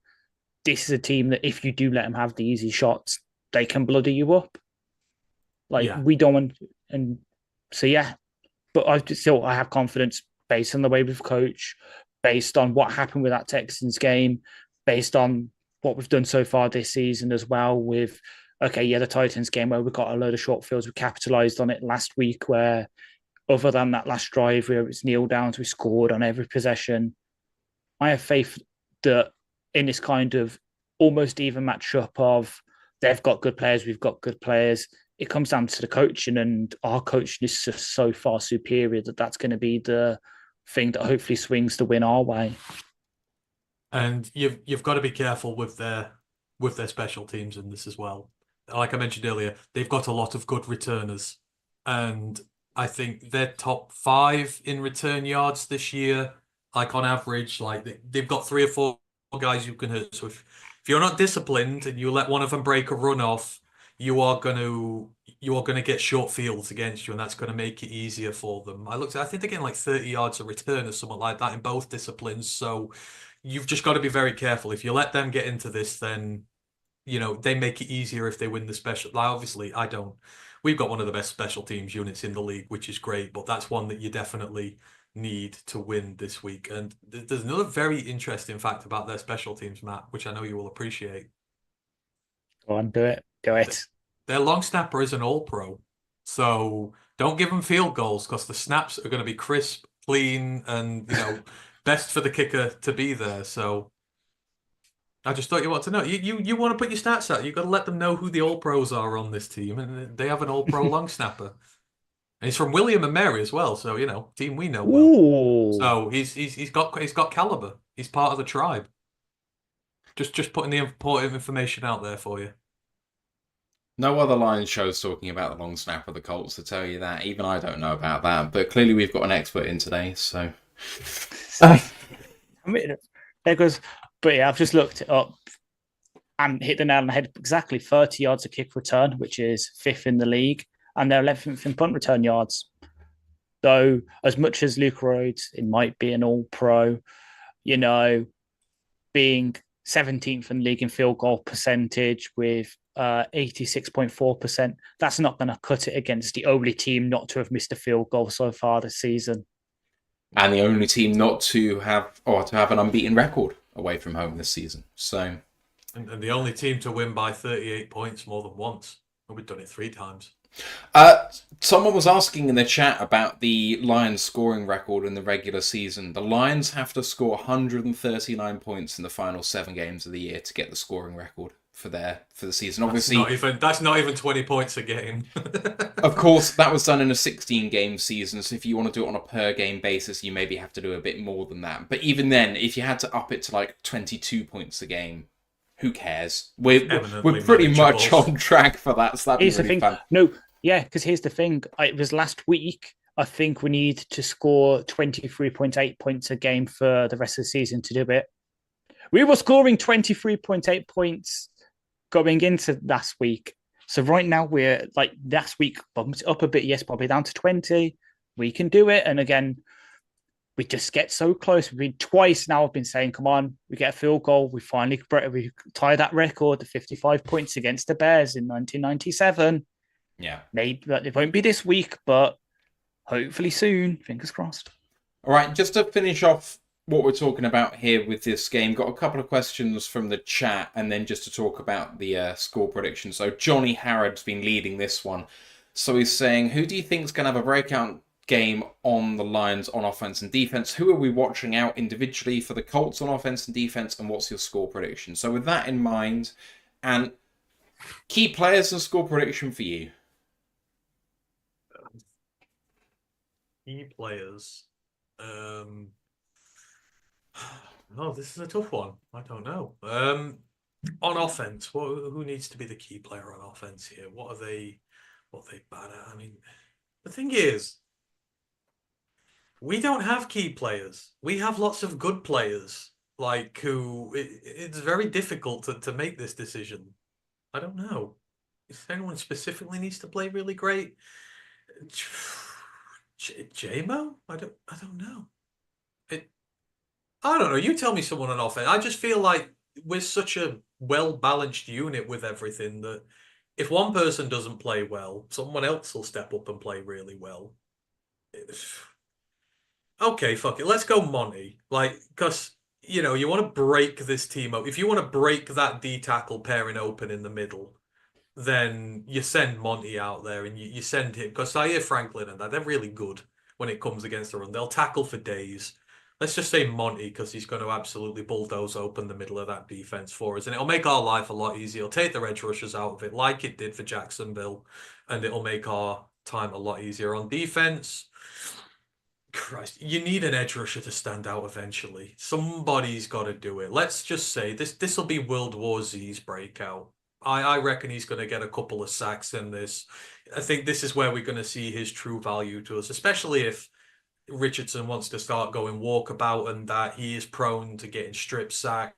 This is a team that if you do let them have the easy shots, they can bloody you up. We don't want, and so yeah. But I have confidence based on the way we've coached, based on what happened with that Texans game, based on what we've done so far this season as well. With the Titans game where we got a load of short fields, we capitalized on it last week. Where other than that last drive where it's kneel downs, we scored on every possession. I have faith that in this kind of almost even matchup of they've got good players, we've got good players, it comes down to the coaching, and our coaching is just so far superior that that's going to be the thing that hopefully swings the win our way. And you've got to be careful with their special teams in this as well. Like I mentioned earlier, they've got a lot of good returners, and I think they're top 5 in return yards this year. Like on average, like they've got 3 or 4 guys you can hurt. So if you're not disciplined and you let one of them break a run off, you are going to get short fields against you, and that's going to make it easier for them. I think they're getting like 30 yards a return or something like that in both disciplines. So you've just got to be very careful. If you let them get into this, then they make it easier if they win the special. Like obviously, I don't. We've got one of the best special teams units in the league, which is great, but that's one that you definitely need to win this week. And there's another very interesting fact about their special teams, Matt, which I know you will appreciate. Go on, do it. Their long snapper is an all-pro, so don't give them field goals because the snaps are going to be crisp, clean, and best for the kicker to be there. So I just thought you want to know. You want to put your stats out. You've got to let them know who the all-pros are on this team, and they have an all-pro long snapper. And he's from William and Mary as well, so team we know well. Ooh. So he's got caliber. He's part of the tribe. Just putting the important information out there for you. No other Lions shows talking about the long snap of the Colts to tell you that. Even I don't know about that, but clearly we've got an expert in today, so. I mean, there goes. But yeah, I've just looked it up and hit the nail on the head. Exactly 30 yards a kick return, which is 5th in the league, and they're 11th in punt return yards. Though, as much as Luke Rhodes, it might be an all-pro, being 17th in the league in field goal percentage with 86.4%, that's not going to cut it against the only team not to have missed a field goal so far this season. And the only team not to have an unbeaten record away from home this season. So, and the only team to win by 38 points more than once. We've done it 3 times. Someone was asking in the chat about the Lions scoring record in the regular season. The Lions have to score 139 points in the final 7 games of the year to get the scoring record for the season. Obviously, that's not even 20 points a game. Of course, that was done in a 16-game season, so if you want to do it on a per-game basis, you maybe have to do a bit more than that. But even then, if you had to up it to like 22 points a game, who cares? We're pretty much on track for that, so that'd be really fun. No, yeah, because here's the thing. It was last week. I think we need to score 23.8 points a game for the rest of the season to do it. We were scoring 23.8 points going into last week. So right now we're like last week bumped up a bit. Yes, probably down to 20. We can do it. And again, we just get so close. We've been twice now. I've been saying, come on, we get a field goal. We tie that record, the 55 points against the Bears in 1997. Yeah. Maybe it won't be this week, but hopefully soon. Fingers crossed. All right, just to finish off what we're talking about here with this game, got a couple of questions from the chat, and then just to talk about the score prediction. So Johnny Harrod's been leading this one. So he's saying, who do you think is going to have a breakout game on the Lions on offense and defense? Who are we watching out individually for the Colts on offense and defense, and what's your score prediction? So with that in mind, and key players and score prediction for you. Key players. Oh, this is a tough one. I don't know. On offense, who needs to be the key player on offense here? What are they bad at? I mean, the thing is, we don't have key players. We have lots of good players, like who it's very difficult to make this decision. I don't know. If anyone specifically needs to play really great, J-Mo? I don't know. I don't know. You tell me someone on offense. I just feel like we're such a well-balanced unit with everything that if one person doesn't play well, someone else will step up and play really well. Okay, fuck it. Let's go Monty. Because, you want to break this team up. If you want to break that D-tackle pairing open in the middle, then you send Monty out there and you send him. Because I hear Franklin and that, they're really good when it comes against the run. They'll tackle for days. Let's just say Monty, because he's going to absolutely bulldoze open the middle of that defense for us. And it'll make our life a lot easier. It'll take the edge rushers out of it like it did for Jacksonville. And it'll make our time a lot easier on defense. Christ, you need an edge rusher to stand out eventually. Somebody's got to do it. Let's just say this will be World War Z's breakout. I reckon he's going to get a couple of sacks in this. I think this is where we're going to see his true value to us, especially if Richardson wants to start going walkabout and that he is prone to getting strip sacked.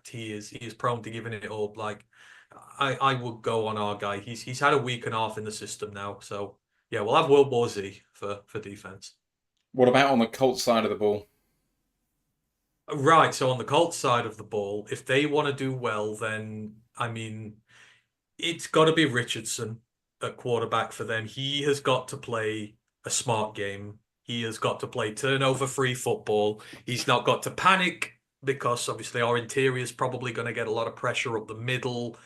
He is prone to giving it up. Like I would go on our guy. He's had a week and a half in the system now. So yeah, we'll have World War Z for defense. What about on the Colts side of the ball? Right. So on the Colts side of the ball, if they want to do well, then I mean, it's got to be Richardson at quarterback for them. He has got to play a smart game. He has got to play turnover-free football. He's not got to panic because obviously our interior is probably going to get a lot of pressure up the middle.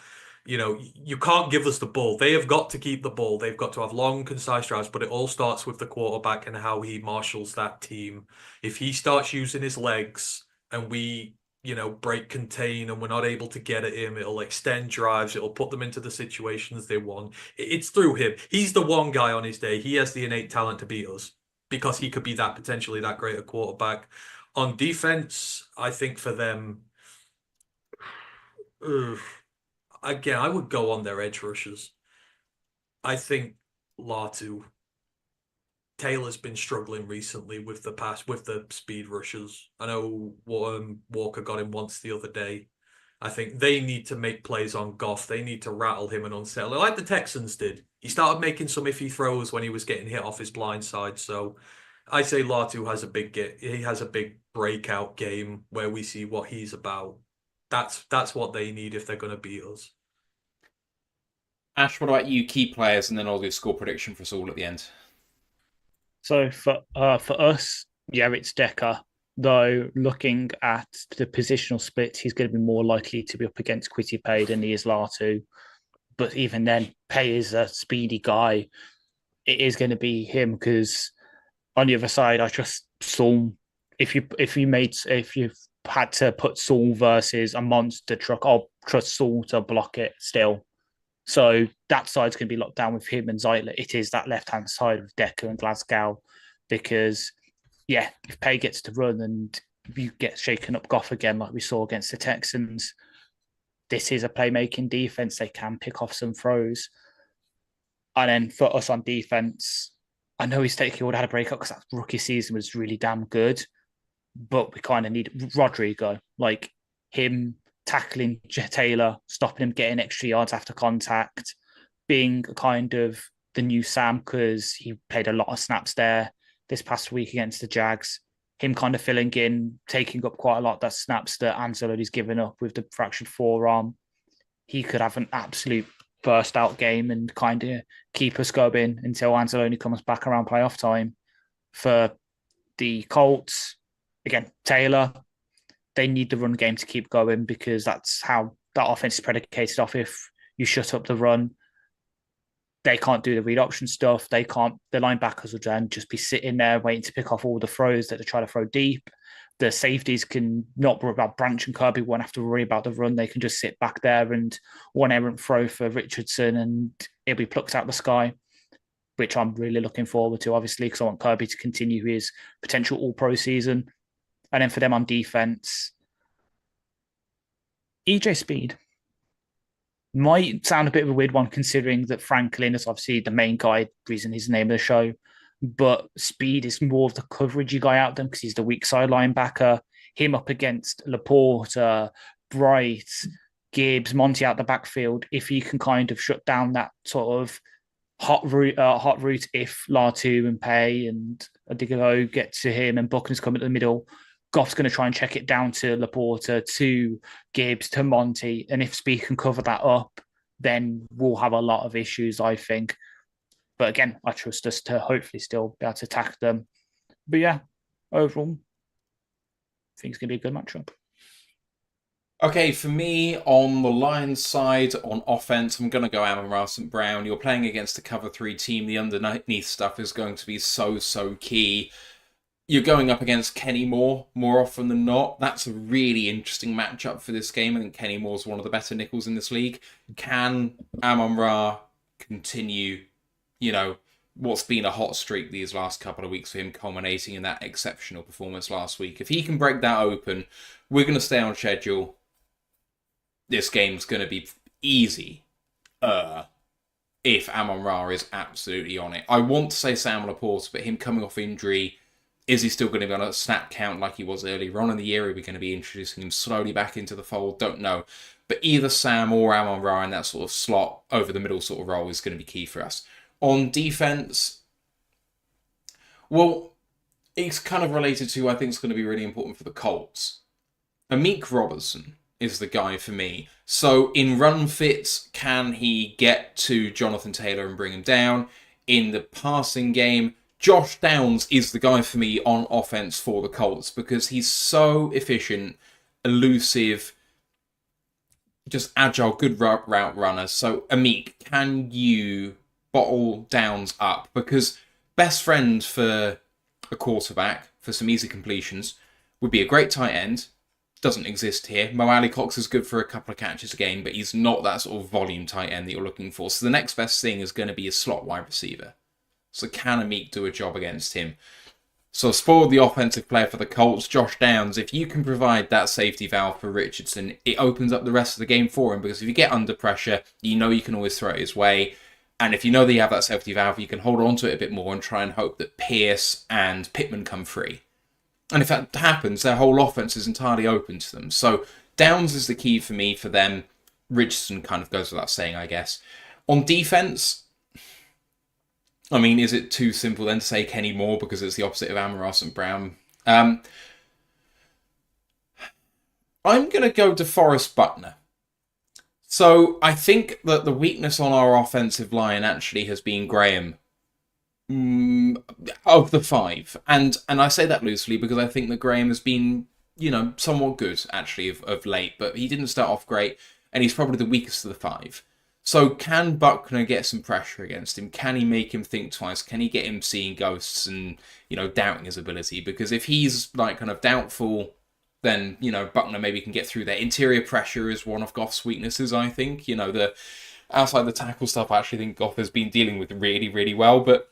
You can't give us the ball. They have got to keep the ball. They've got to have long, concise drives, but it all starts with the quarterback and how he marshals that team. If he starts using his legs and we break contain and we're not able to get at him, it'll extend drives, it'll put them into the situations they want. It's through him. He's the one guy on his day. He has the innate talent to beat us because he could be that potentially that great a quarterback. On defense, I think for them, again, I would go on their edge rushers. I think Latu. Taylor's been struggling recently with the speed rushers. I know Walker got him once the other day. I think they need to make plays on Goff. They need to rattle him and unsettle him, like the Texans did. He started making some iffy throws when he was getting hit off his blind side. So I say Latu has a big breakout game where we see what he's about. That's what they need if they're going to beat us. Ash, what about you? Key players, and then I'll do score prediction for us all at the end. So for us, yeah, it's Decker. Though looking at the positional splits, he's going to be more likely to be up against Quitty Pay than he is Latu. But even then, Pay is a speedy guy. It is going to be him because on the other side, I trust Saul. If you've had to put Saul versus a monster truck, I'll trust Saul to block it still. So that side's going to be locked down with him and Zeitler. It is that left-hand side with Decker and Glasgow because, yeah, if Pay gets to run and you get shaken up Goff again like we saw against the Texans, this is a playmaking defense. They can pick off some throws. And then for us on defense, I know his take would have had a breakup because that rookie season was really damn good, but we kind of need Rodrigo, like him tackling Taylor, stopping him getting extra yards after contact, being kind of the new Sam because he played a lot of snaps there this past week against the Jags. Him kind of filling in, taking up quite a lot of that snaps that Anzalo's given up with the fractured forearm. He could have an absolute burst out game and kind of keep us going until Anzalone comes back around playoff time. For the Colts, again, Taylor, they need the run game to keep going because that's how that offense is predicated off. If you shut up the run, they can't do the read option stuff. They can't. The linebackers will then just be sitting there waiting to pick off all the throws that they try to throw deep. The safeties can not worry about Branch and Kirby, won't have to worry about the run. They can just sit back there and one errant throw for Richardson and it'll be plucked out of the sky, which I'm really looking forward to, obviously, because I want Kirby to continue his potential all-pro season. And then for them on defense, EJ Speed might sound a bit of a weird one considering that Franklin is obviously the main guy, reason his name of the show. But Speed is more of the coverage guy out them because he's the weak side linebacker. Him up against Laporte, Bright, Gibbs, Monty out the backfield. If he can kind of shut down that sort of hot route if Latu and Pay and Adigalo get to him and Buckner's come in the middle, Goff's going to try and check it down to Laporta, to Gibbs, to Monty. And if Speed can cover that up, then we'll have a lot of issues, I think. But again, I trust us to hopefully still be able to attack them. But yeah, overall, I think it's going to be a good matchup. Okay, for me, on the Lions side, on offense, I'm going to go Amon-Ra St. Brown. You're playing against a cover 3 team. The underneath stuff is going to be so key. You're going up against Kenny Moore more often than not. That's a really interesting matchup for this game. I think Kenny Moore's one of the better nickels in this league. Can Amon-Ra continue, what's been a hot streak these last couple of weeks for him, culminating in that exceptional performance last week? If he can break that open, we're going to stay on schedule. This game's going to be easy if Amon-Ra is absolutely on it. I want to say Sam Laporte, but him coming off injury, is he still going to be on a snap count like he was earlier on in the year? Are we going to be introducing him slowly back into the fold? Don't know. But either Sam or Amon-Ra in that sort of slot over the middle sort of role is going to be key for us. On defense, well, it's kind of related to who I think is going to be really important for the Colts. Amik Robertson is the guy for me. So in run fits, can he get to Jonathan Taylor and bring him down? In the passing game, Josh Downs is the guy for me on offense for the Colts because he's so efficient, elusive, just agile, good route runner. So Amik, can you bottle Downs up? Because best friend for a quarterback for some easy completions would be a great tight end, doesn't exist here. Mo Alley-Cox is good for a couple of catches a game, but he's not that sort of volume tight end that you're looking for. So the next best thing is going to be a slot wide receiver. So can Amik do a job against him? So spoiled the offensive player for the Colts, Josh Downs. If you can provide that safety valve for Richardson, it opens up the rest of the game for him, because if you get under pressure, you know you can always throw it his way. And if you know that you have that safety valve, you can hold on to it a bit more and try and hope that Pierce and Pittman come free. And if that happens, their whole offense is entirely open to them. So Downs is the key for me for them. Richardson kind of goes without saying, I guess. On defense, I mean, is it too simple then to say Kenny Moore because it's the opposite of Amaros and Brown? I'm going to go to Forrest Buckner. So I think that the weakness on our offensive line actually has been Graham. Of the 5, and I say that loosely because I think that Graham has been, somewhat good actually of late, but he didn't start off great, and he's probably the weakest of the 5. So can Buckner get some pressure against him? Can he make him think twice? Can he get him seeing ghosts and doubting his ability? Because if he's like kind of doubtful, then Buckner maybe can get through there. Interior pressure is one of Goff's weaknesses, I think. The outside the tackle stuff, I actually think Goff has been dealing with really, really well, but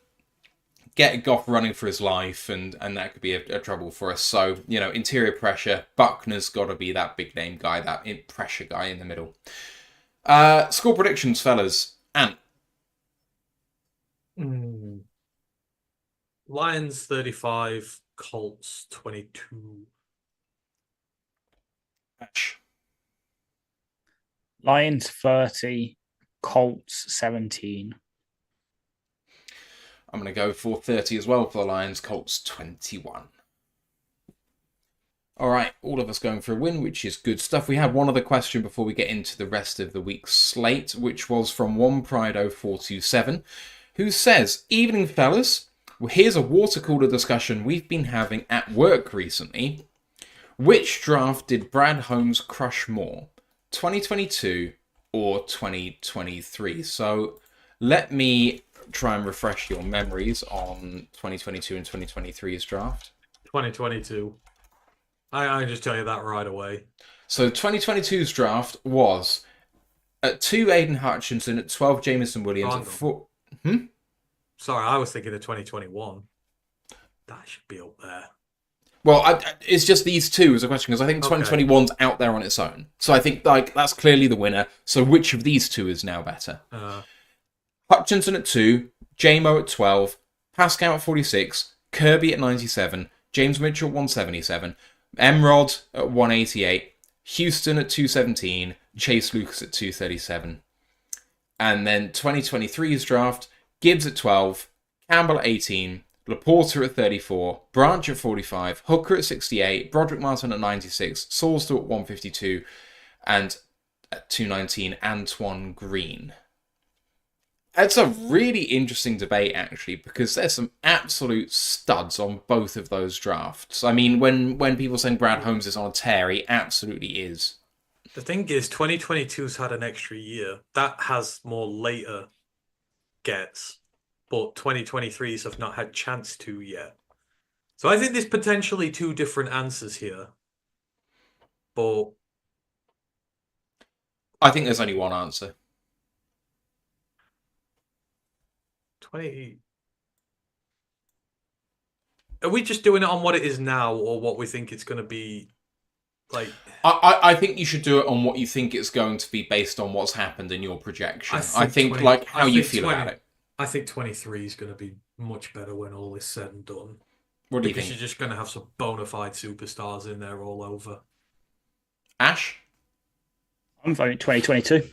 get Goff running for his life, and that could be a trouble for us. So, interior pressure, Buckner's got to be that big name guy, that pressure guy in the middle. Score predictions, fellas. Ant. Lions 35, Colts 22. Ash. Lions 30, Colts 17. I'm going to go for 30 as well for the Lions, Colts 21. All right, all of us going for a win, which is good stuff. We have one other question before we get into the rest of the week's slate, which was from OnePrido427, who says, "Evening, fellas. Well, here's a water cooler discussion we've been having at work recently. Which draft did Brad Holmes crush more, 2022 or 2023?" So let me try and refresh your memories on 2022 and 2023's draft. 2022. I can just tell you that right away. So 2022's draft was at 2 Aiden Hutchinson, at 12 Jameson Williams, at 4... Sorry, I was thinking of 2021. That should be up there. Well, it's just these two as a question, because I think 2021's out there on its own. So I think that's clearly the winner. So which of these two is now better? Hutchinson at 2, J-Mo at 12, Pascal at 46, Kirby at 97, James Mitchell at 177, Emrod at 188, Houston at 217, Chase Lucas at 237. And then 2023's draft, Gibbs at 12, Campbell at 18, Laporta at 34, Branch at 45, Hooker at 68, Broderick Martin at 96, Sawster at 152, and at 219, Antoine Green. It's a really interesting debate, actually, because there's some absolute studs on both of those drafts. I mean, when people say Brad Holmes is on a tear, he absolutely is. The thing is, 2022's had an extra year. That has more later gets, but 2023's have not had chance to yet. So I think there's potentially two different answers here. But I think there's only one answer. 20. Are we just doing it on what it is now, or what we think it's going to be like? I think you should do it on what you think it's going to be based on what's happened in your projection. I think how you feel about it. I think 23 is going to be much better when all is said and done. What do you think? Because you're just going to have some bona fide superstars in there all over. Ash? I'm voting 2022.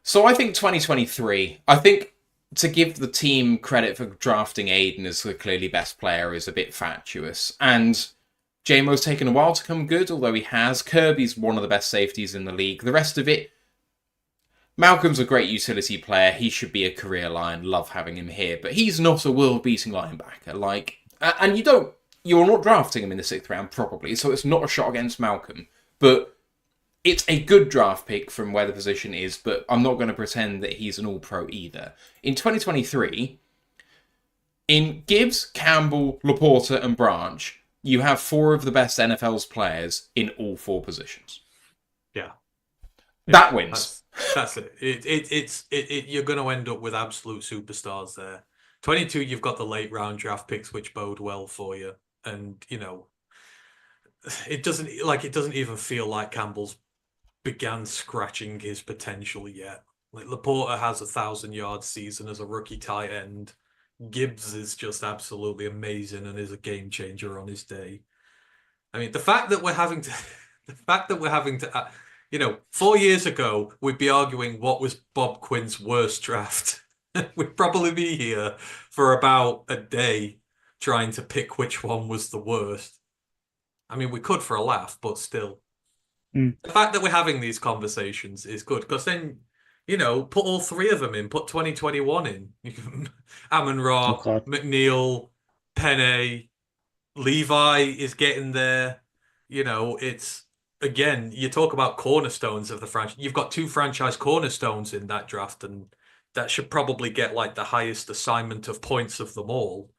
So I think 2023. I think to give the team credit for drafting Aiden as the clearly best player is a bit fatuous. And J-Mo's taken a while to come good, although he has. Kirby's one of the best safeties in the league. The rest of it, Malcolm's a great utility player. He should be a career Lion. Love having him here. But he's not a world-beating linebacker. And you're not drafting him in the 6th round, probably. So it's not a shot against Malcolm. But it's a good draft pick from where the position is, but I'm not going to pretend that he's an all-pro either. In 2023, in Gibbs, Campbell, Laporta, and Branch, you have 4 of the best NFL's players in all 4 positions. Yeah. That wins. That's it. You're going to end up with absolute superstars there. 22, you've got the late round draft picks, which bode well for you. And, it doesn't even feel like Campbell's began scratching his potential yet. Like Laporta has 1,000-yard season as a rookie tight end. Gibbs is just absolutely amazing and is a game changer on his day. I mean, the fact that we're having to, 4 years ago we'd be arguing what was Bob Quinn's worst draft. We'd probably be here for about a day trying to pick which one was the worst. I mean, we could for a laugh, but still. The fact that we're having these conversations is good, because then, put all 3 of them in, put 2021 in. You can Amon-Ra, McNeil, Penne, Levi is getting there. It's, again, you talk about cornerstones of the franchise. You've got 2 franchise cornerstones in that draft, and that should probably get like the highest assignment of points of them all.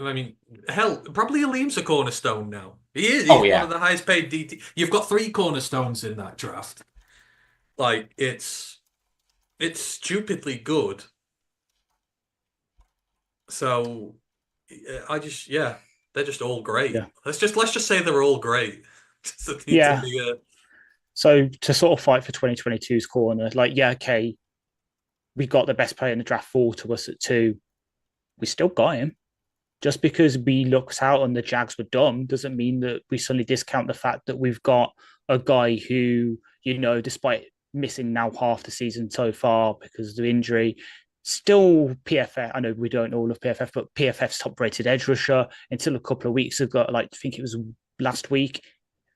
I mean, hell, probably Aleem's a cornerstone now. He is. He's one of the highest paid DT. You've got 3 cornerstones in that draft. Like, it's stupidly good. So, they're just all great. Yeah. Let's just say they're all great. So to sort of fight for 2022's corner, okay, we got the best player in the draft 4 to us at 2. We still got him. Just because we looked out and the Jags were dumb doesn't mean that we suddenly discount the fact that we've got a guy who, despite missing now half the season so far because of the injury, still PFF. I know we don't all of PFF, but PFF's top-rated edge rusher until a couple of weeks ago. I think it was last week.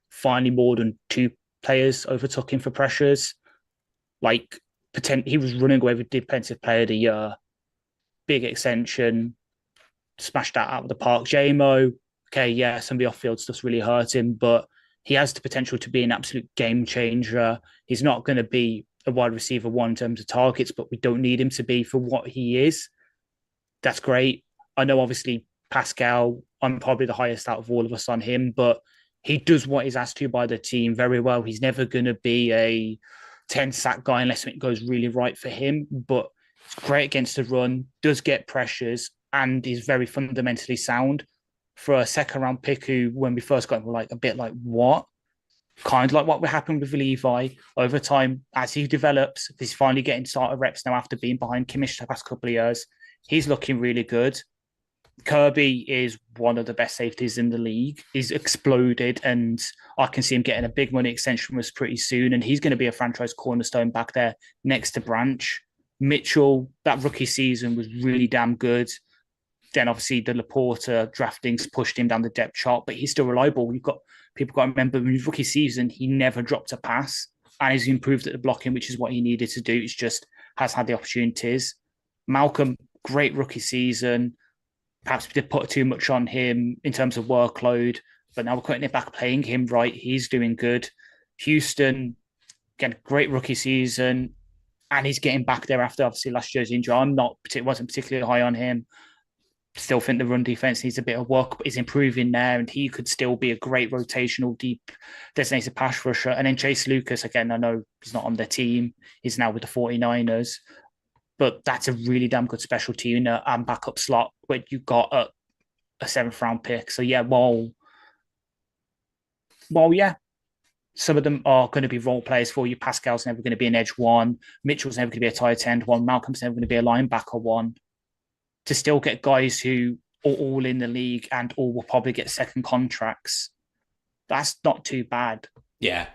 Finally, more than 2 players overtook him for pressures. He was running away with Defensive Player of the Year. Big extension. Smashed that out of the park. JMO, some of the off-field stuff's really hurt him, but he has the potential to be an absolute game changer. He's not going to be a wide receiver 1 in terms of targets, but we don't need him to be for what he is. That's great. I know, obviously, Pascal, I'm probably the highest out of all of us on him, but he does what he's asked to by the team very well. He's never going to be a 10-sack guy unless it goes really right for him, but it's great against the run, does get pressures, and is very fundamentally sound for a 2nd-round pick who, when we first got him, were a bit like, what? Kind of like what happened with Levi. Over time, as he develops, he's finally getting starter reps now after being behind Kimmich the past couple of years. He's looking really good. Kirby is one of the best safeties in the league. He's exploded, and I can see him getting a big money extension with us pretty soon, and he's going to be a franchise cornerstone back there next to Branch. Mitchell, that rookie season was really damn good. Then obviously the Laporta draftings pushed him down the depth chart, but he's still reliable. People got to remember, in his rookie season, he never dropped a pass, and he's improved at the blocking, which is what he needed to do. It's just has had the opportunities. Malcolm, great rookie season. Perhaps we did put too much on him in terms of workload, but now we're putting it back, playing him right. He's doing good. Houston, again, great rookie season, and he's getting back there after obviously last year's injury. Wasn't particularly high on him. Still think the run defense needs a bit of work, but he's improving there, and he could still be a great rotational deep designated pass rusher. And then Chase Lucas, again, I know he's not on the team. He's now with the 49ers, but that's a really damn good special team and backup slot where you got a 7th-round pick. So yeah, some of them are going to be role players for you. Pascal's never going to be an edge 1. Mitchell's never going to be a tight end 1. Malcolm's never going to be a linebacker 1. To still get guys who are all in the league and all will probably get 2nd contracts, that's not too bad. Yeah,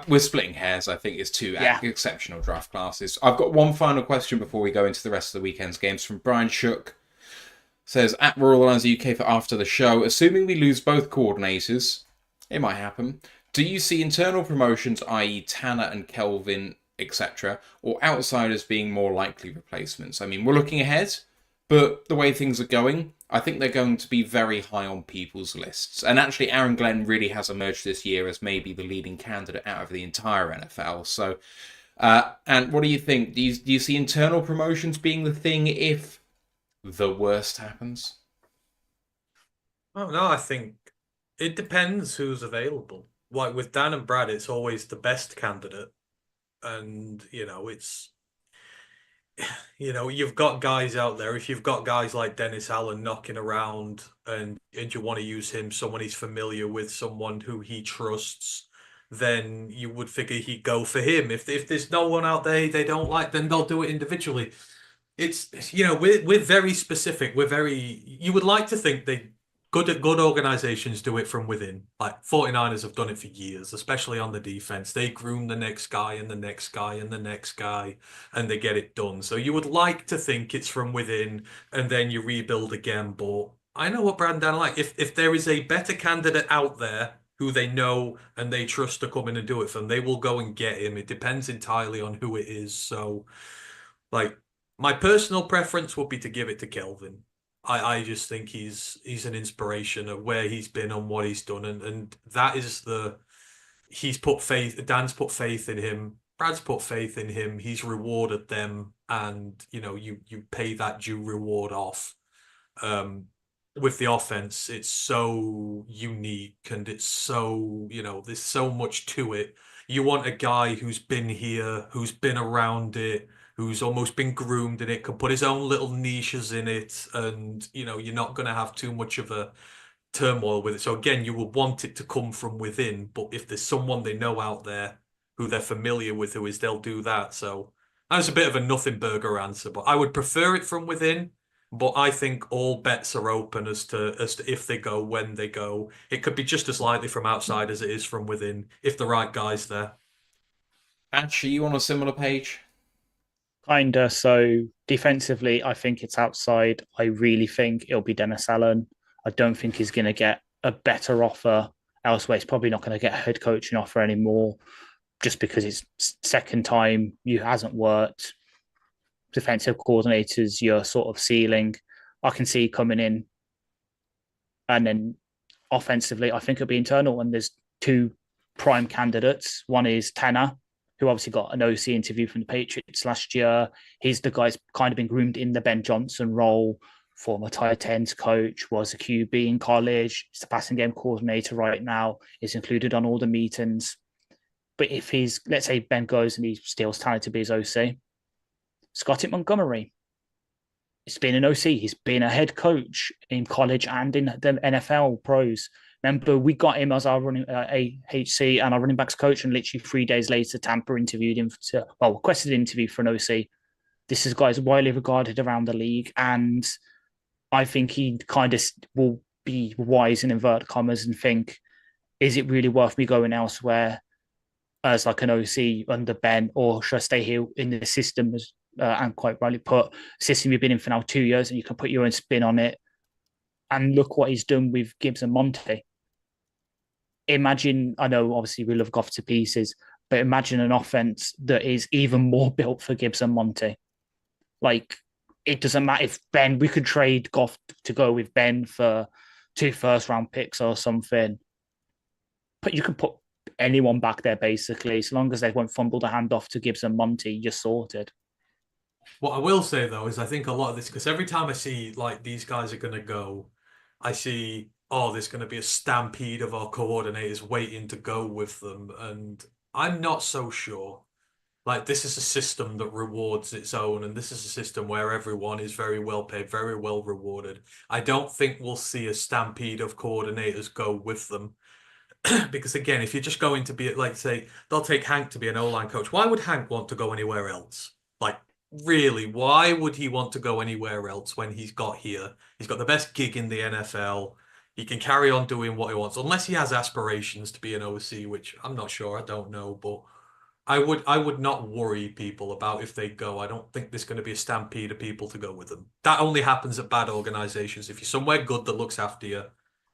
we're splitting hairs. I think it's 2 exceptional draft classes. I've got one final question before we go into the rest of the weekend's games from Brian Shook. Says, at Royal Alliance UK for after the show, assuming we lose both coordinators, it might happen, do you see internal promotions, i.e. Tanner and Kelvin, etc., or outsiders being more likely replacements? I mean, we're looking ahead, but the way things are going, I think they're going to be very high on people's lists. And actually, Aaron Glenn really has emerged this year as maybe the leading candidate out of the entire NFL. So, and what do you think? Do you see internal promotions being the thing if the worst happens? Oh, no, I think It depends who's available. Like with Dan and Brad, it's always the best candidate. And, you've got guys out there. If you've got guys like Dennis Allen knocking around and you want to use him, someone he's familiar with, someone who he trusts, then you would figure he'd go for him. If there's no one out there they don't like, then they'll do it individually. We're very specific. You would like to think good organizations do it from within. Like 49ers have done it for years, especially on the defense. They groom the next guy and the next guy and the next guy, and they get it done. So you would like to think it's from within, and then you rebuild again. But I know what Brandon like. If there is a better candidate out there who they know and they trust to come in and do it for them, they will go and get him. It depends entirely on who it is. So, like, my personal preference would be to give it to Kelvin. I just think he's an inspiration of where he's been and what he's done, and that is Dan's put faith in him, Brad's put faith in him, he's rewarded them, and you pay that due reward off. With the offense, it's so unique and it's so, there's so much to it. You want a guy who's been here, who's been around it, who's almost been groomed in it, can put his own little niches in it, and you're not going to have too much of a turmoil with it. So again, you would want it to come from within, but if there's someone they know out there who they're familiar with, they'll do that. So that was a bit of a nothing burger answer, but I would prefer it from within. But I think all bets are open as to if they go, when they go. It could be just as likely from outside as it is from within, if the right guy's there. Ash, are you on a similar page? Kinda. So defensively, I think it's outside. I really think it'll be Dennis Allen. I don't think he's going to get a better offer elsewhere. He's probably not going to get a head coaching offer anymore, just because it's second time. You hasn't worked. Defensive coordinators, your sort of ceiling. I can see coming in, and then offensively, I think it'll be internal. And there's two prime candidates. One is Tanner, who obviously got an OC interview from the Patriots last year. He's the guy's kind of been groomed in the Ben Johnson role. Former tight ends coach, was a QB in college. He's the passing game coordinator right now. Is included on all the meetings. But if let's say Ben goes and he steals talent to be his OC, Scotty Montgomery. He's been an OC. He's been a head coach in college and in the NFL pros. Remember, we got him as our running AHC and our running backs coach, and literally 3 days later, Tampa interviewed him requested an interview for an OC. This is guys widely regarded around the league, and I think he kind of will be wise in inverted commas and think, is it really worth me going elsewhere as like an OC under Ben, or should I stay here in the system and quite rightly put, system you've been in for now 2 years, and you can put your own spin on it. And look what he's done with Gibbs and Monty. Imagine, I know obviously we love Goff to pieces, but imagine an offense that is even more built for Gibbs and Monty. Like, it doesn't matter if we could trade Goff to go with Ben for 2 first-round picks or something, but you can put anyone back there basically, as long as they won't fumble the handoff to Gibbs and Monty, you're sorted. What I will say though is I think a lot of this, because every time I see like these guys are going to go, I see, there's going to be a stampede of our coordinators waiting to go with them, and I'm not so sure. Like, this is a system that rewards its own, and this is a system where everyone is very well paid, very well rewarded. I don't think we'll see a stampede of coordinators go with them. Because again, if you're just going to be, like, say, they'll take Hank to be an O-line coach. Why would Hank want to go anywhere else? Like, really, why would he want to go anywhere else when he's got here? He's got the best gig in the NFL. He can carry on doing what he wants, unless he has aspirations to be an OC, which I'm not sure. I don't know, but I would not worry people about if they go. I don't think there's going to be a stampede of people to go with them. That only happens at bad organizations. If you're somewhere good that looks after you,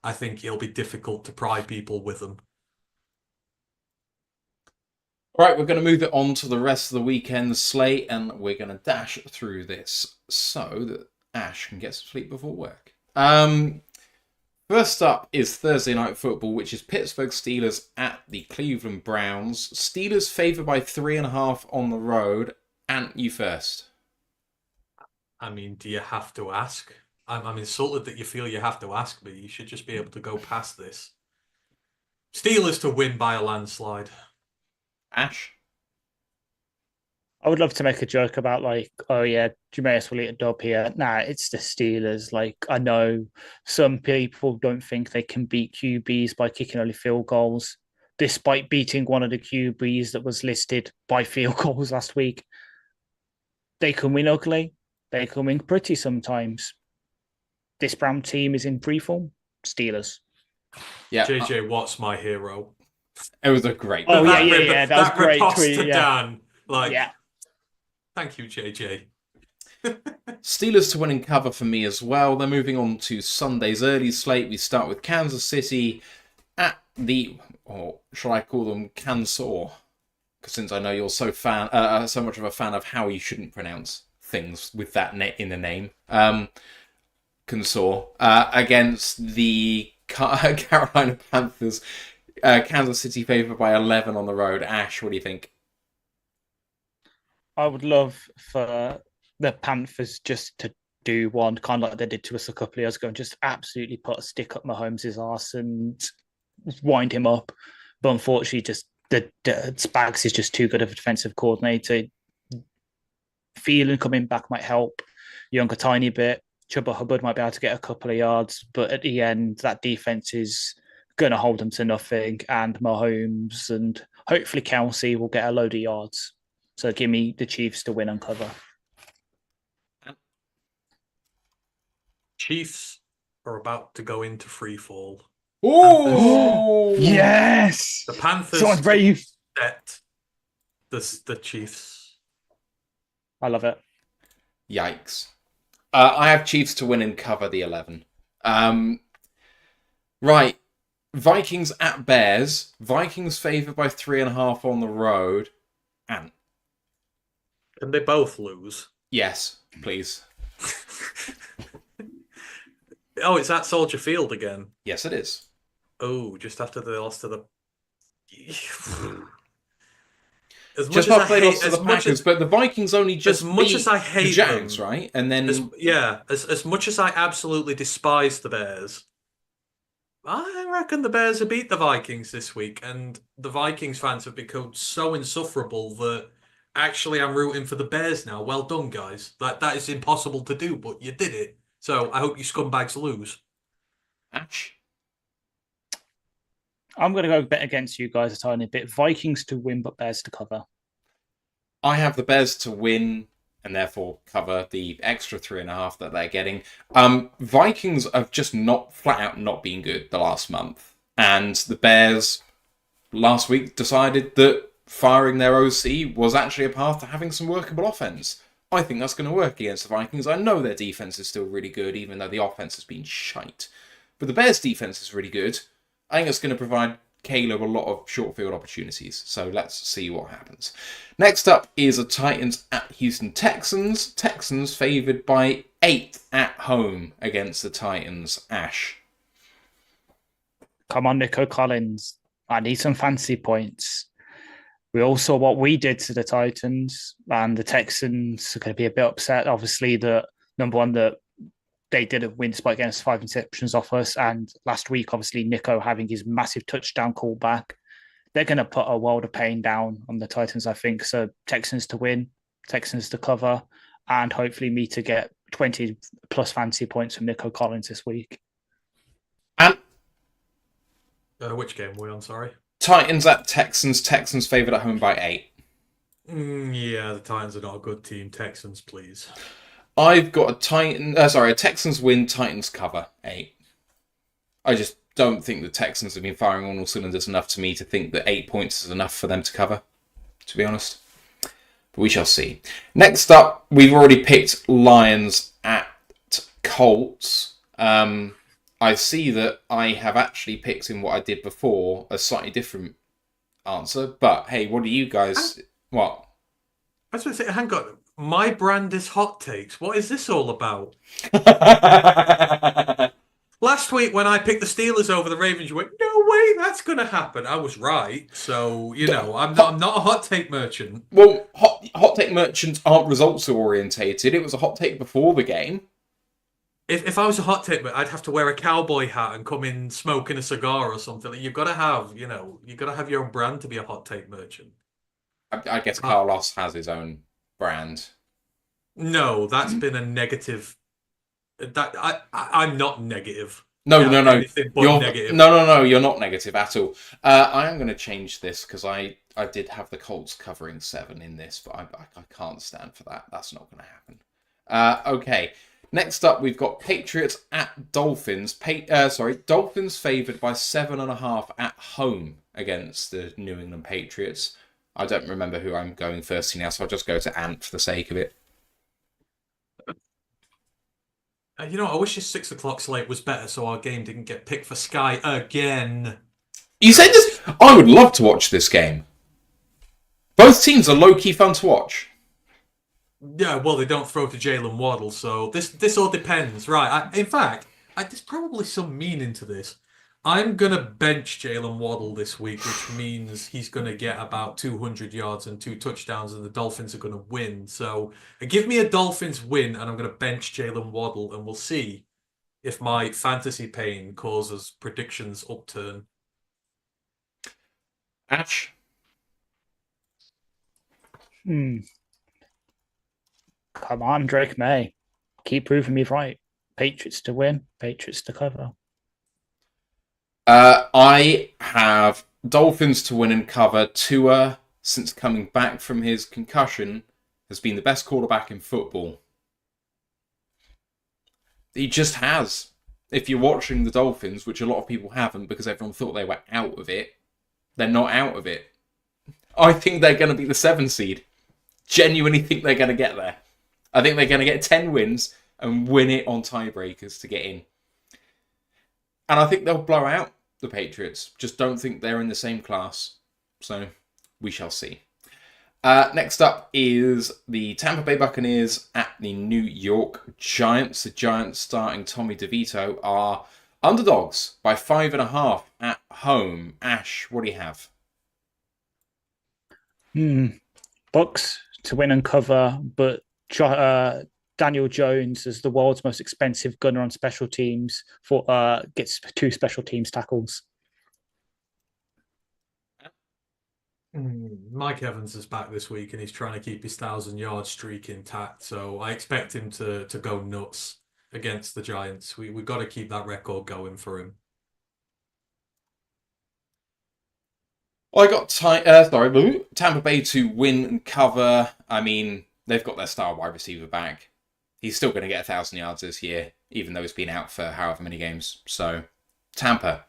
I think it'll be difficult to pry people with them. Right, we're going to move it on to the rest of the weekend slate, and we're going to dash through this so that Ash can get some sleep before work. First up is Thursday Night Football, which is Pittsburgh Steelers at the Cleveland Browns. Steelers favoured by 3.5 on the road. Ant, you first. I mean, do you have to ask? I'm insulted that you feel you have to ask me. You should just be able to go past this. Steelers to win by a landslide. Ash? I would love to make a joke about like, oh yeah, Jameis will eat a dub here. Nah, it's the Steelers. Like, I know some people don't think they can beat QBs by kicking only field goals, despite beating one of the QBs that was listed by field goals last week. They can win ugly. They can win pretty sometimes. This Brown team is in free form. Steelers. Yeah. JJ Watt's my hero. It was a great. Oh, yeah. That was that great riposte tweet, to yeah. Dan. Like, Yeah. Thank you, JJ. Steelers to win and cover for me as well. They're moving on to Sunday's early slate. We start with Kansas City at the, or shall I call them Kansas? Because since I know you're so much of a fan of how you shouldn't pronounce things with that in the name. Kansas against the Carolina Panthers. Kansas City favored by 11 on the road. Ash, what do you think? I would love for the Panthers just to do one, kind of like they did to us a couple of years ago, and just absolutely put a stick up Mahomes' arse and wind him up. But unfortunately, just the Spags is just too good of a defensive coordinator. Freeland coming back might help. Young a tiny bit. Chuba Hubbard might be able to get a couple of yards, but at the end, that defense is going to hold them to nothing. And Mahomes and hopefully Kelsey will get a load of yards. So give me the Chiefs to win and cover. Chiefs are about to go into free fall. Oh yes! The Panthers Someone's brave. set the Chiefs. I love it. Yikes. I have Chiefs to win and cover the 11. Right. Vikings at Bears. Vikings favored by 3.5 on the road. And Can they both lose? yes, please. Oh, it's at Soldier Field again. Yes, it is. Oh, just after they lost to the. As much Just as I after they hate- lost to as the much Packers, as- but the Vikings only just as much beat as I the hate Jags, them, right? And then as much as I absolutely despise the Bears, I reckon the Bears have beat the Vikings this week, and the Vikings fans have become so insufferable that actually I'm rooting for the Bears now. Well done, guys. That is impossible to do, but you did it. So I hope you scumbags lose. Ash. I'm going to go bet against you guys a tiny bit. Vikings to win, but Bears to cover. I have the Bears to win and therefore cover the extra 3.5 that they're getting. Vikings have just not flat out not been good the last month. And the Bears last week decided that firing their OC was actually a path to having some workable offense. I think that's going to work against the Vikings. I know their defense is still really good, even though the offense has been shite. But the Bears' defense is really good. I think it's going to provide Caleb a lot of short field opportunities. So let's see what happens. Next up is the Titans at Houston Texans. Texans favoured by 8 at home against the Titans. Ash. Come on, Nico Collins. I need some fancy points. We all saw what we did to the Titans, and the Texans are going to be a bit upset. Obviously, the number one that they didn't win despite getting 5 interceptions off us. And last week, obviously, Nico having his massive touchdown call back. They're going to put a world of pain down on the Titans, I think. So Texans to win, Texans to cover, and hopefully me to get 20 plus fancy points from Nico Collins this week. And Which game were we on, sorry? Titans at Texans. Texans favoured at home by 8. Yeah, the Titans are not a good team. Texans, please. I've got a Texans win, Titans cover 8. I just don't think the Texans have been firing on all cylinders enough to me to think that 8 points is enough for them to cover, to be honest. But we shall see. Next up, we've already picked Lions at Colts. I see that I have actually picked in what I did before a slightly different answer. But hey, what do you guys... What? I was going to say, hang on. My brand is hot takes. What is this all about? Last week when I picked the Steelers over the Ravens, you went, no way, that's going to happen. I was right. So, I'm not a hot take merchant. Well, hot take merchants aren't results orientated. It was a hot take before the game. If I was a hot take, I'd have to wear a cowboy hat and come in smoking a cigar or something. You've got to have, you've got to have your own brand to be a hot take merchant. I guess Uh, Carlos has his own brand. no, that's been a negative. I'm not negative. No, Yeah, no, no. anything but negative. No. You're not negative at all. I am going to change this because I did have the Colts covering 7 in this, but I can't stand for that. That's not going to happen. Okay. Next up, we've got Patriots at Dolphins. Dolphins favoured by 7.5 at home against the New England Patriots. I don't remember who I'm going first now, so I'll just go to Ant for the sake of it. I wish his 6 o'clock slate was better so our game didn't get picked for Sky again. You say this? I would love to watch this game. Both teams are low-key fun to watch. Yeah, well, they don't throw to Jalen Waddle, so this all depends. Right, in fact, there's probably some meaning to this. I'm going to bench Jalen Waddle this week, which means he's going to get about 200 yards and 2 touchdowns, and the Dolphins are going to win. So give me a Dolphins win, and I'm going to bench Jalen Waddle, and we'll see if my fantasy pain causes predictions upturn. Ash? Come on, Drake May. Keep proving me right. Patriots to win, Patriots to cover. I have Dolphins to win and cover. Tua, since coming back from his concussion, has been the best quarterback in football. He just has. If you're watching the Dolphins, which a lot of people haven't because everyone thought they were out of it, they're not out of it. I think they're going to be the 7 seed. Genuinely think they're going to get there. I think they're going to get 10 wins and win it on tiebreakers to get in. And I think they'll blow out the Patriots. Just don't think they're in the same class. So we shall see. Next up is the Tampa Bay Buccaneers at the New York Giants. The Giants, starting Tommy DeVito, are underdogs by 5.5 at home. Ash, what do you have? Bucks to win and cover, but Daniel Jones, as the world's most expensive gunner on special teams, gets 2 special teams tackles. Mike Evans is back this week and he's trying to keep his 1,000-yard streak intact. So I expect him to go nuts against the Giants. We've got to keep that record going for him. I got Tampa Bay to win and cover. I mean, they've got their star wide receiver back. He's still going to get 1,000 yards this year, even though he's been out for however many games. So, Tampa.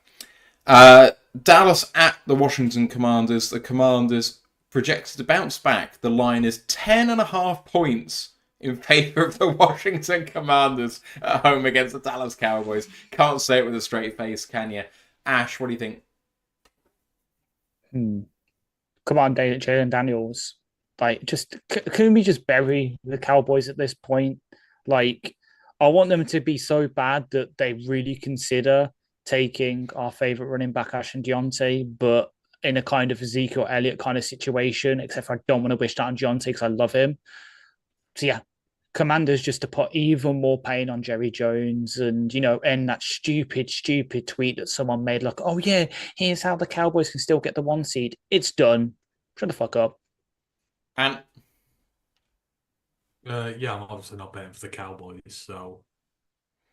Dallas at the Washington Commanders. The Commanders projected to bounce back. The line is 10.5 points in favour of the Washington Commanders at home against the Dallas Cowboys. Can't say it with a straight face, can you? Ash, what do you think? Come on, Jalen Daniels. Can we just bury the Cowboys at this point? I want them to be so bad that they really consider taking our favourite running back, Ash and Deontay, but in a kind of Ezekiel Elliott kind of situation, except for I don't want to wish that on Deontay because I love him. So yeah, Commanders just to put even more pain on Jerry Jones and, end that stupid tweet that someone made oh yeah, here's how the Cowboys can still get the 1 seed. It's done. Shut the fuck up. And yeah, I'm obviously not betting for the Cowboys, so,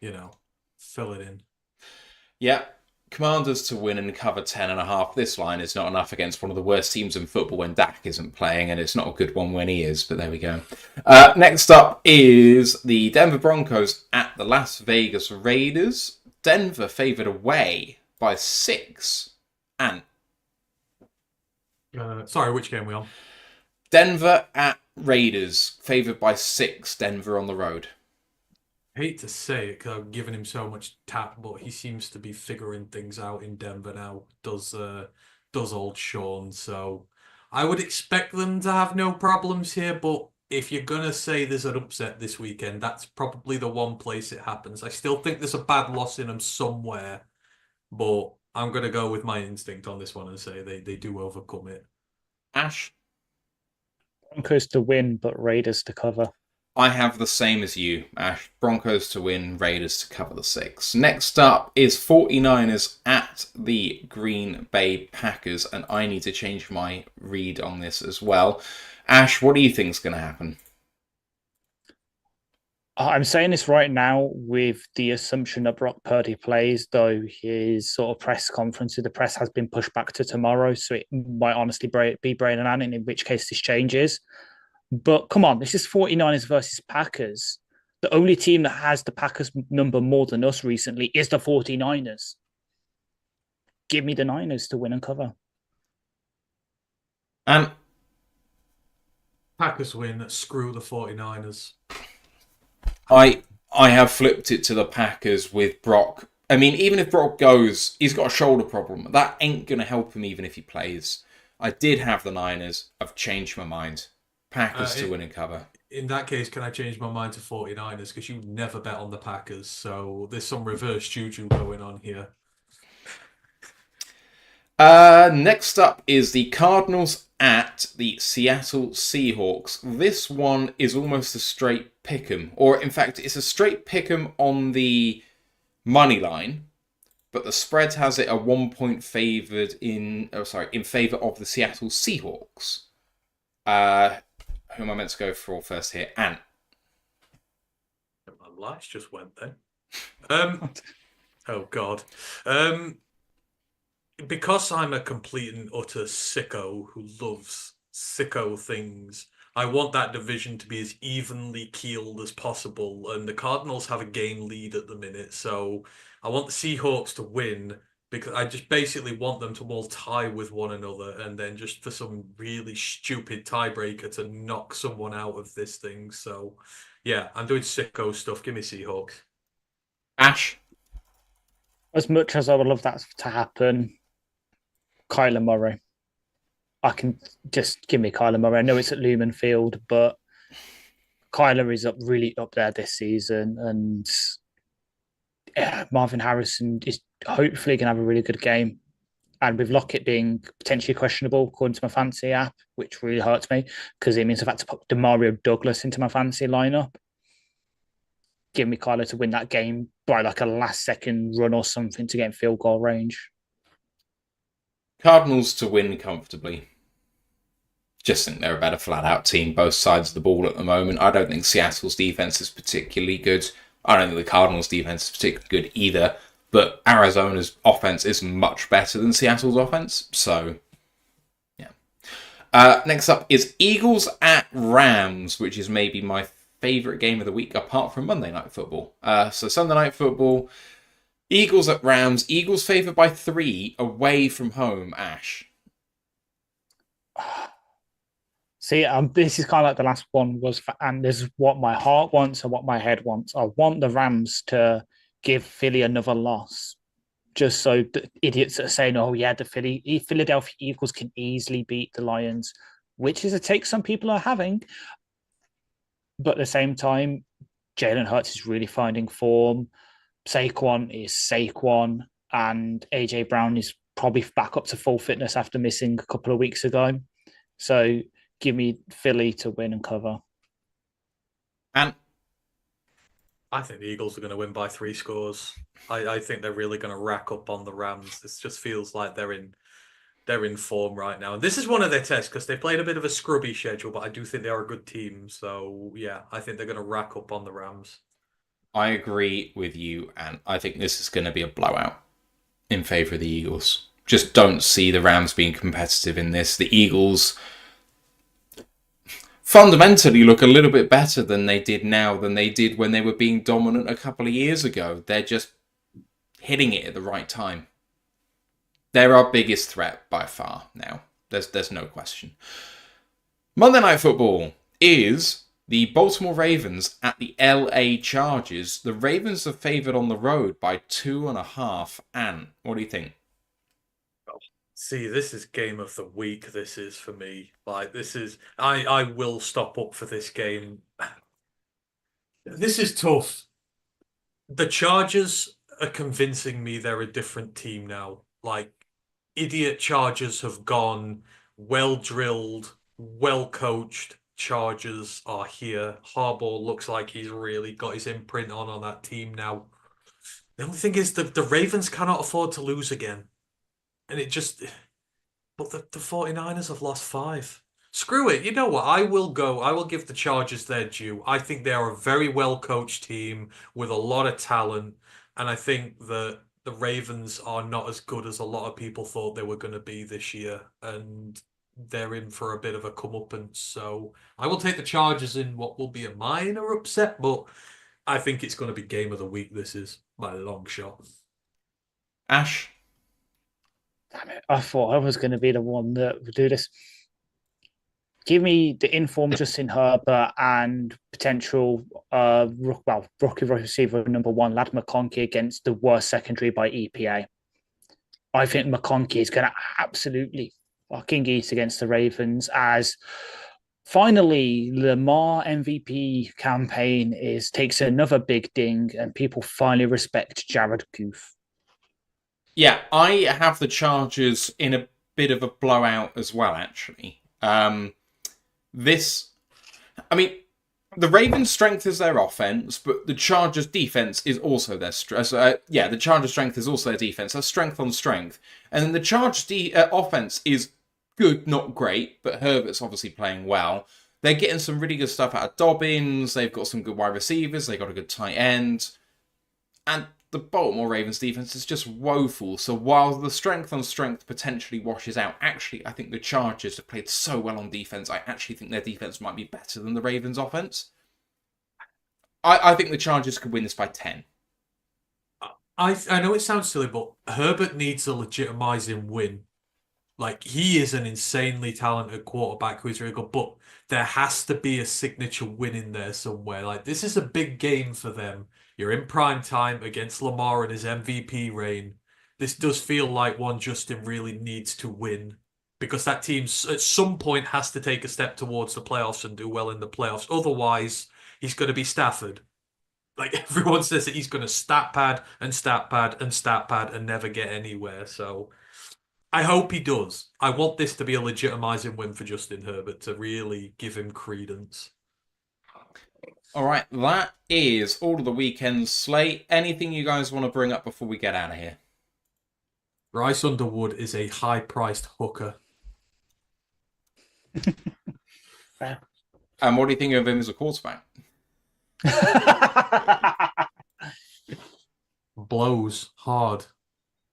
fill it in. Yeah, Commanders to win and cover 10.5. This line is not enough against one of the worst teams in football when Dak isn't playing, and it's not a good one when he is, but there we go. Next up is the Denver Broncos at the Las Vegas Raiders. Denver favoured away by 6. And sorry, which game are we on? Denver at Raiders, favoured by 6. Denver on the road. Hate to say it because I've given him so much tap, but he seems to be figuring things out in Denver now. Does old Sean? So I would expect them to have no problems here. But if you're gonna say there's an upset this weekend, that's probably the one place it happens. I still think there's a bad loss in them somewhere, but I'm gonna go with my instinct on this one and say they do overcome it. Ash? Broncos to win, but Raiders to cover. I have the same as you, Ash. Broncos to win, Raiders to cover the 6. Next up is 49ers at the Green Bay Packers, and I need to change my read on this as well. Ash, what do you think is going to happen? I'm saying this right now with the assumption that Brock Purdy plays, though his sort of press conference with the press has been pushed back to tomorrow, so it might honestly be Braden Allen, in which case this changes. But come on, this is 49ers versus Packers. The only team that has the Packers number more than us recently is the 49ers. Give me the Niners to win and cover. And Packers win, screw the 49ers. I have flipped it to the Packers with Brock. I mean, even if Brock goes, he's got a shoulder problem. That ain't going to help him even if he plays. I did have the Niners. I've changed my mind. Packers to win and cover. In that case, can I change my mind to 49ers? Because you never bet on the Packers, so there's some reverse juju going on here. Next up is the Cardinals at the Seattle Seahawks. This one is almost a straight pick'em, or in fact, it's a straight pick'em on the money line, but the spread has it a 1 point favored in favor of the Seattle Seahawks. Who am I meant to go for first here? Ant. My lights just went then. Oh God. Because I'm a complete and utter sicko who loves sicko things, I want that division to be as evenly keeled as possible, and the Cardinals have a game lead at the minute, so I want the Seahawks to win because I just basically want them to all tie with one another, and then just for some really stupid tiebreaker to knock someone out of this thing. So, yeah, I'm doing sicko stuff. Give me Seahawks. Ash. As much as I would love that to happen, Kyler Murray. I can just give me Kyler Murray. I know it's at Lumen Field, but Kyler is really up there this season, and Marvin Harrison is hopefully going to have a really good game. And with Lockett being potentially questionable, according to my fantasy app, which really hurts me because it means I've had to put Demario Douglas into my fantasy lineup. Give me Kyler to win that game by like a last-second run or something to get in field goal range. Cardinals to win comfortably. Just think they're a better flat-out team, both sides of the ball at the moment. I don't think Seattle's defense is particularly good. I don't think the Cardinals' defense is particularly good either. But Arizona's offense is much better than Seattle's offense. So, yeah. Next up is Eagles at Rams, which is maybe my favourite game of the week, apart from Monday Night Football. So Sunday Night Football, Eagles at Rams. Eagles favoured by 3 away from home, Ash. See, this is kind of like the last one was, and this is what my heart wants and what my head wants. I want the Rams to give Philly another loss, just so the idiots that are saying, "Oh yeah, the Philadelphia Eagles can easily beat the Lions," which is a take some people are having. But at the same time, Jalen Hurts is really finding form. Saquon is Saquon, and AJ Brown is probably back up to full fitness after missing a couple of weeks ago. So give me Philly to win and cover. And I think the Eagles are going to win by 3 scores. I think they're really going to rack up on the Rams. This just feels like they're in form right now. And this is one of their tests because they played a bit of a scrubby schedule, but I do think they are a good team. So, yeah, I think they're going to rack up on the Rams. I agree with you, and I think this is going to be a blowout in favour of the Eagles. Just don't see the Rams being competitive in this. The Eagles fundamentally look a little bit better than they did now than they did when they were being dominant a couple of years ago. They're just hitting it at the right time. They're our biggest threat by far now. There's no question. Monday Night Football is the Baltimore Ravens at the LA Chargers. The Ravens are favoured on the road by 2.5. Ant, what do you think? See, this is game of the week. This is for me. Like, this is... I will stop up for this game. This is tough. The Chargers are convincing me they're a different team now. Like, idiot Chargers have gone well-drilled, well-coached, Chargers are here. Harbaugh looks like he's really got his imprint on that team now. The only thing is the Ravens cannot afford to lose again. And it just... But the 49ers have lost 5. Screw it. You know what? I will give the Chargers their due. I think they are a very well-coached team with a lot of talent. And I think that the Ravens are not as good as a lot of people thought they were going to be this year. And they're in for a bit of a comeuppance. So I will take the Chargers in what will be a minor upset, but I think it's going to be game of the week. This is my long shot. Ash? Damn it. I thought I was going to be the one that would do this. Give me the informed Justin Herbert and potential rookie receiver number 1, Lad McConkey, against the worst secondary by EPA. I think McConkey is going to absolutely fucking eat against the Ravens, as finally Lamar MVP campaign takes another big ding and people finally respect Jared Goff. Yeah, I have the Chargers in a bit of a blowout as well, actually. The Ravens' strength is their offense, but the Chargers' defense is also their strength. The Chargers' strength is also their defense. That's strength on strength. And then the Chargers' offense is good, not great, but Herbert's obviously playing well. They're getting some really good stuff out of Dobbins. They've got some good wide receivers. They've got a good tight end. And the Baltimore Ravens defense is just woeful. So while the strength on strength potentially washes out, actually, I think the Chargers have played so well on defense. I actually think their defense might be better than the Ravens offense. I think the Chargers could win this by 10. I know it sounds silly, but Herbert needs a legitimizing win. Like, he is an insanely talented quarterback who's really good, but there has to be a signature win in there somewhere. Like, this is a big game for them. You're in prime time against Lamar and his MVP reign. This does feel like one Justin really needs to win, because that team at some point has to take a step towards the playoffs and do well in the playoffs. Otherwise, he's going to be Stafford. Like, everyone says that he's going to stat pad and stat pad and stat pad and never get anywhere. So I hope he does. I want this to be a legitimizing win for Justin Herbert to really give him credence. All right, that is all of the weekend slate. Anything you guys want to bring up before we get out of here? Bryce Underwood is a high-priced hooker. And what do you think of him as a quarterback? Blows hard.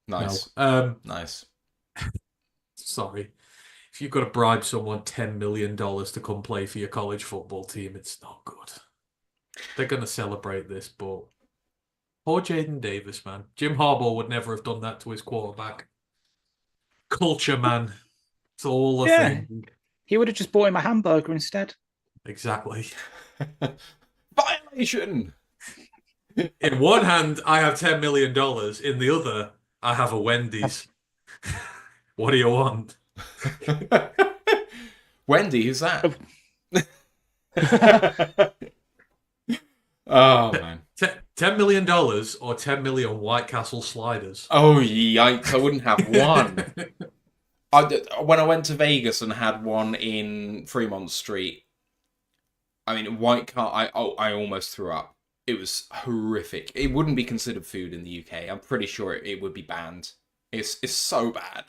Nice. No. Nice. Sorry. If you've got to bribe someone $10 million to come play for your college football team, it's not good. They're going to celebrate this, but poor Jaden Davis, man. Jim Harbaugh would never have done that to his quarterback. Culture, man. It's all a thing. He would have just bought him a hamburger instead. Exactly. Violation! In one hand, I have $10 million. In the other, I have a Wendy's. What do you want? Wendy, who's that? Oh, man. $10 million or 10 million White Castle sliders? Oh, yikes. I wouldn't have one. When I went to Vegas and had one in Fremont Street, I mean, I almost threw up. It was horrific. It wouldn't be considered food in the UK. I'm pretty sure it would be banned. It's so bad.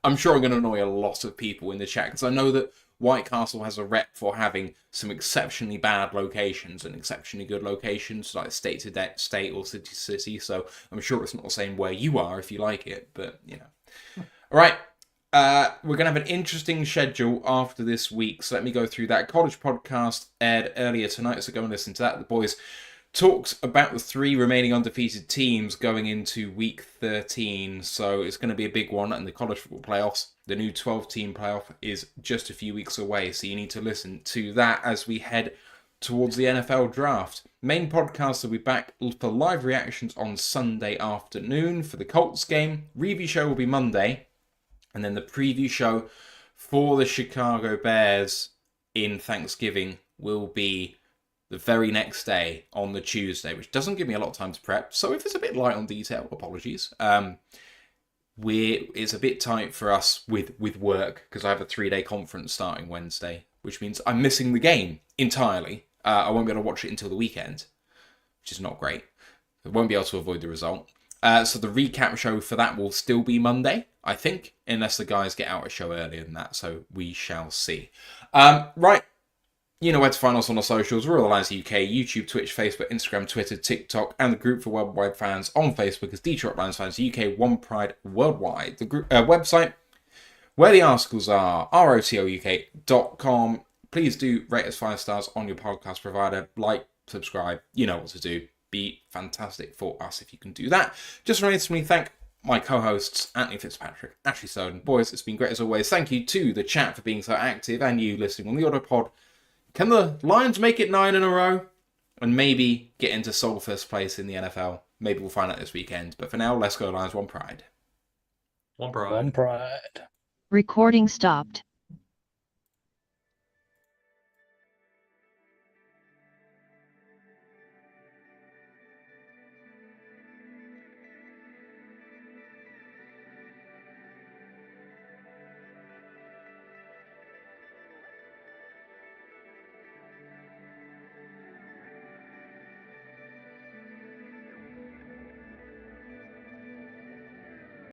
I'm sure I'm going to annoy a lot of people in the chat, because I know that White Castle has a rep for having some exceptionally bad locations and exceptionally good locations, like state to state or city to city. So I'm sure it's not the same where you are if you like it, but you know. All right. We're going to have an interesting schedule after this week, so let me go through that. College podcast aired earlier tonight, so go and listen to that. The boys talked about the 3 remaining undefeated teams going into week 13, so it's going to be a big one. And the college football playoffs, the new 12-team playoff, is just a few weeks away, so you need to listen to that as we head towards the NFL draft. Main podcast will be back for live reactions on Sunday afternoon for the Colts game. Review show will be Monday, and then the preview show for the Chicago Bears in Thanksgiving will be the very next day on the Tuesday, which doesn't give me a lot of time to prep. So if it's a bit light on detail, apologies. It's a bit tight for us with work, because I have a 3-day conference starting Wednesday. which means I'm missing the game entirely. I won't be able to watch it until the weekend, which is not great. I won't be able to avoid the result. So the recap show for that will still be Monday, I think, unless the guys get out a show earlier than that. So we shall see. Right. You know where to find us on the socials. We're All Eyes UK, YouTube, Twitch, Facebook, Instagram, Twitter, TikTok, and the group for worldwide fans on Facebook is Detroit Lions Fans UK, One Pride Worldwide. The group website, where the articles are, rotluk.com. Please do rate us 5 stars on your podcast provider. Like, subscribe, you know what to do. Be fantastic for us if you can do that. Just remains for me to thank my co-hosts, Anthony Fitzpatrick, Ashley Soden. Boys, it's been great as always. Thank you to the chat for being so active and you listening on the Autopod. Can the Lions make it 9 in a row? And maybe get into sole first place in the NFL? Maybe we'll find out this weekend. But for now, let's go Lions, One Pride. One Pride. One Pride. Recording stopped.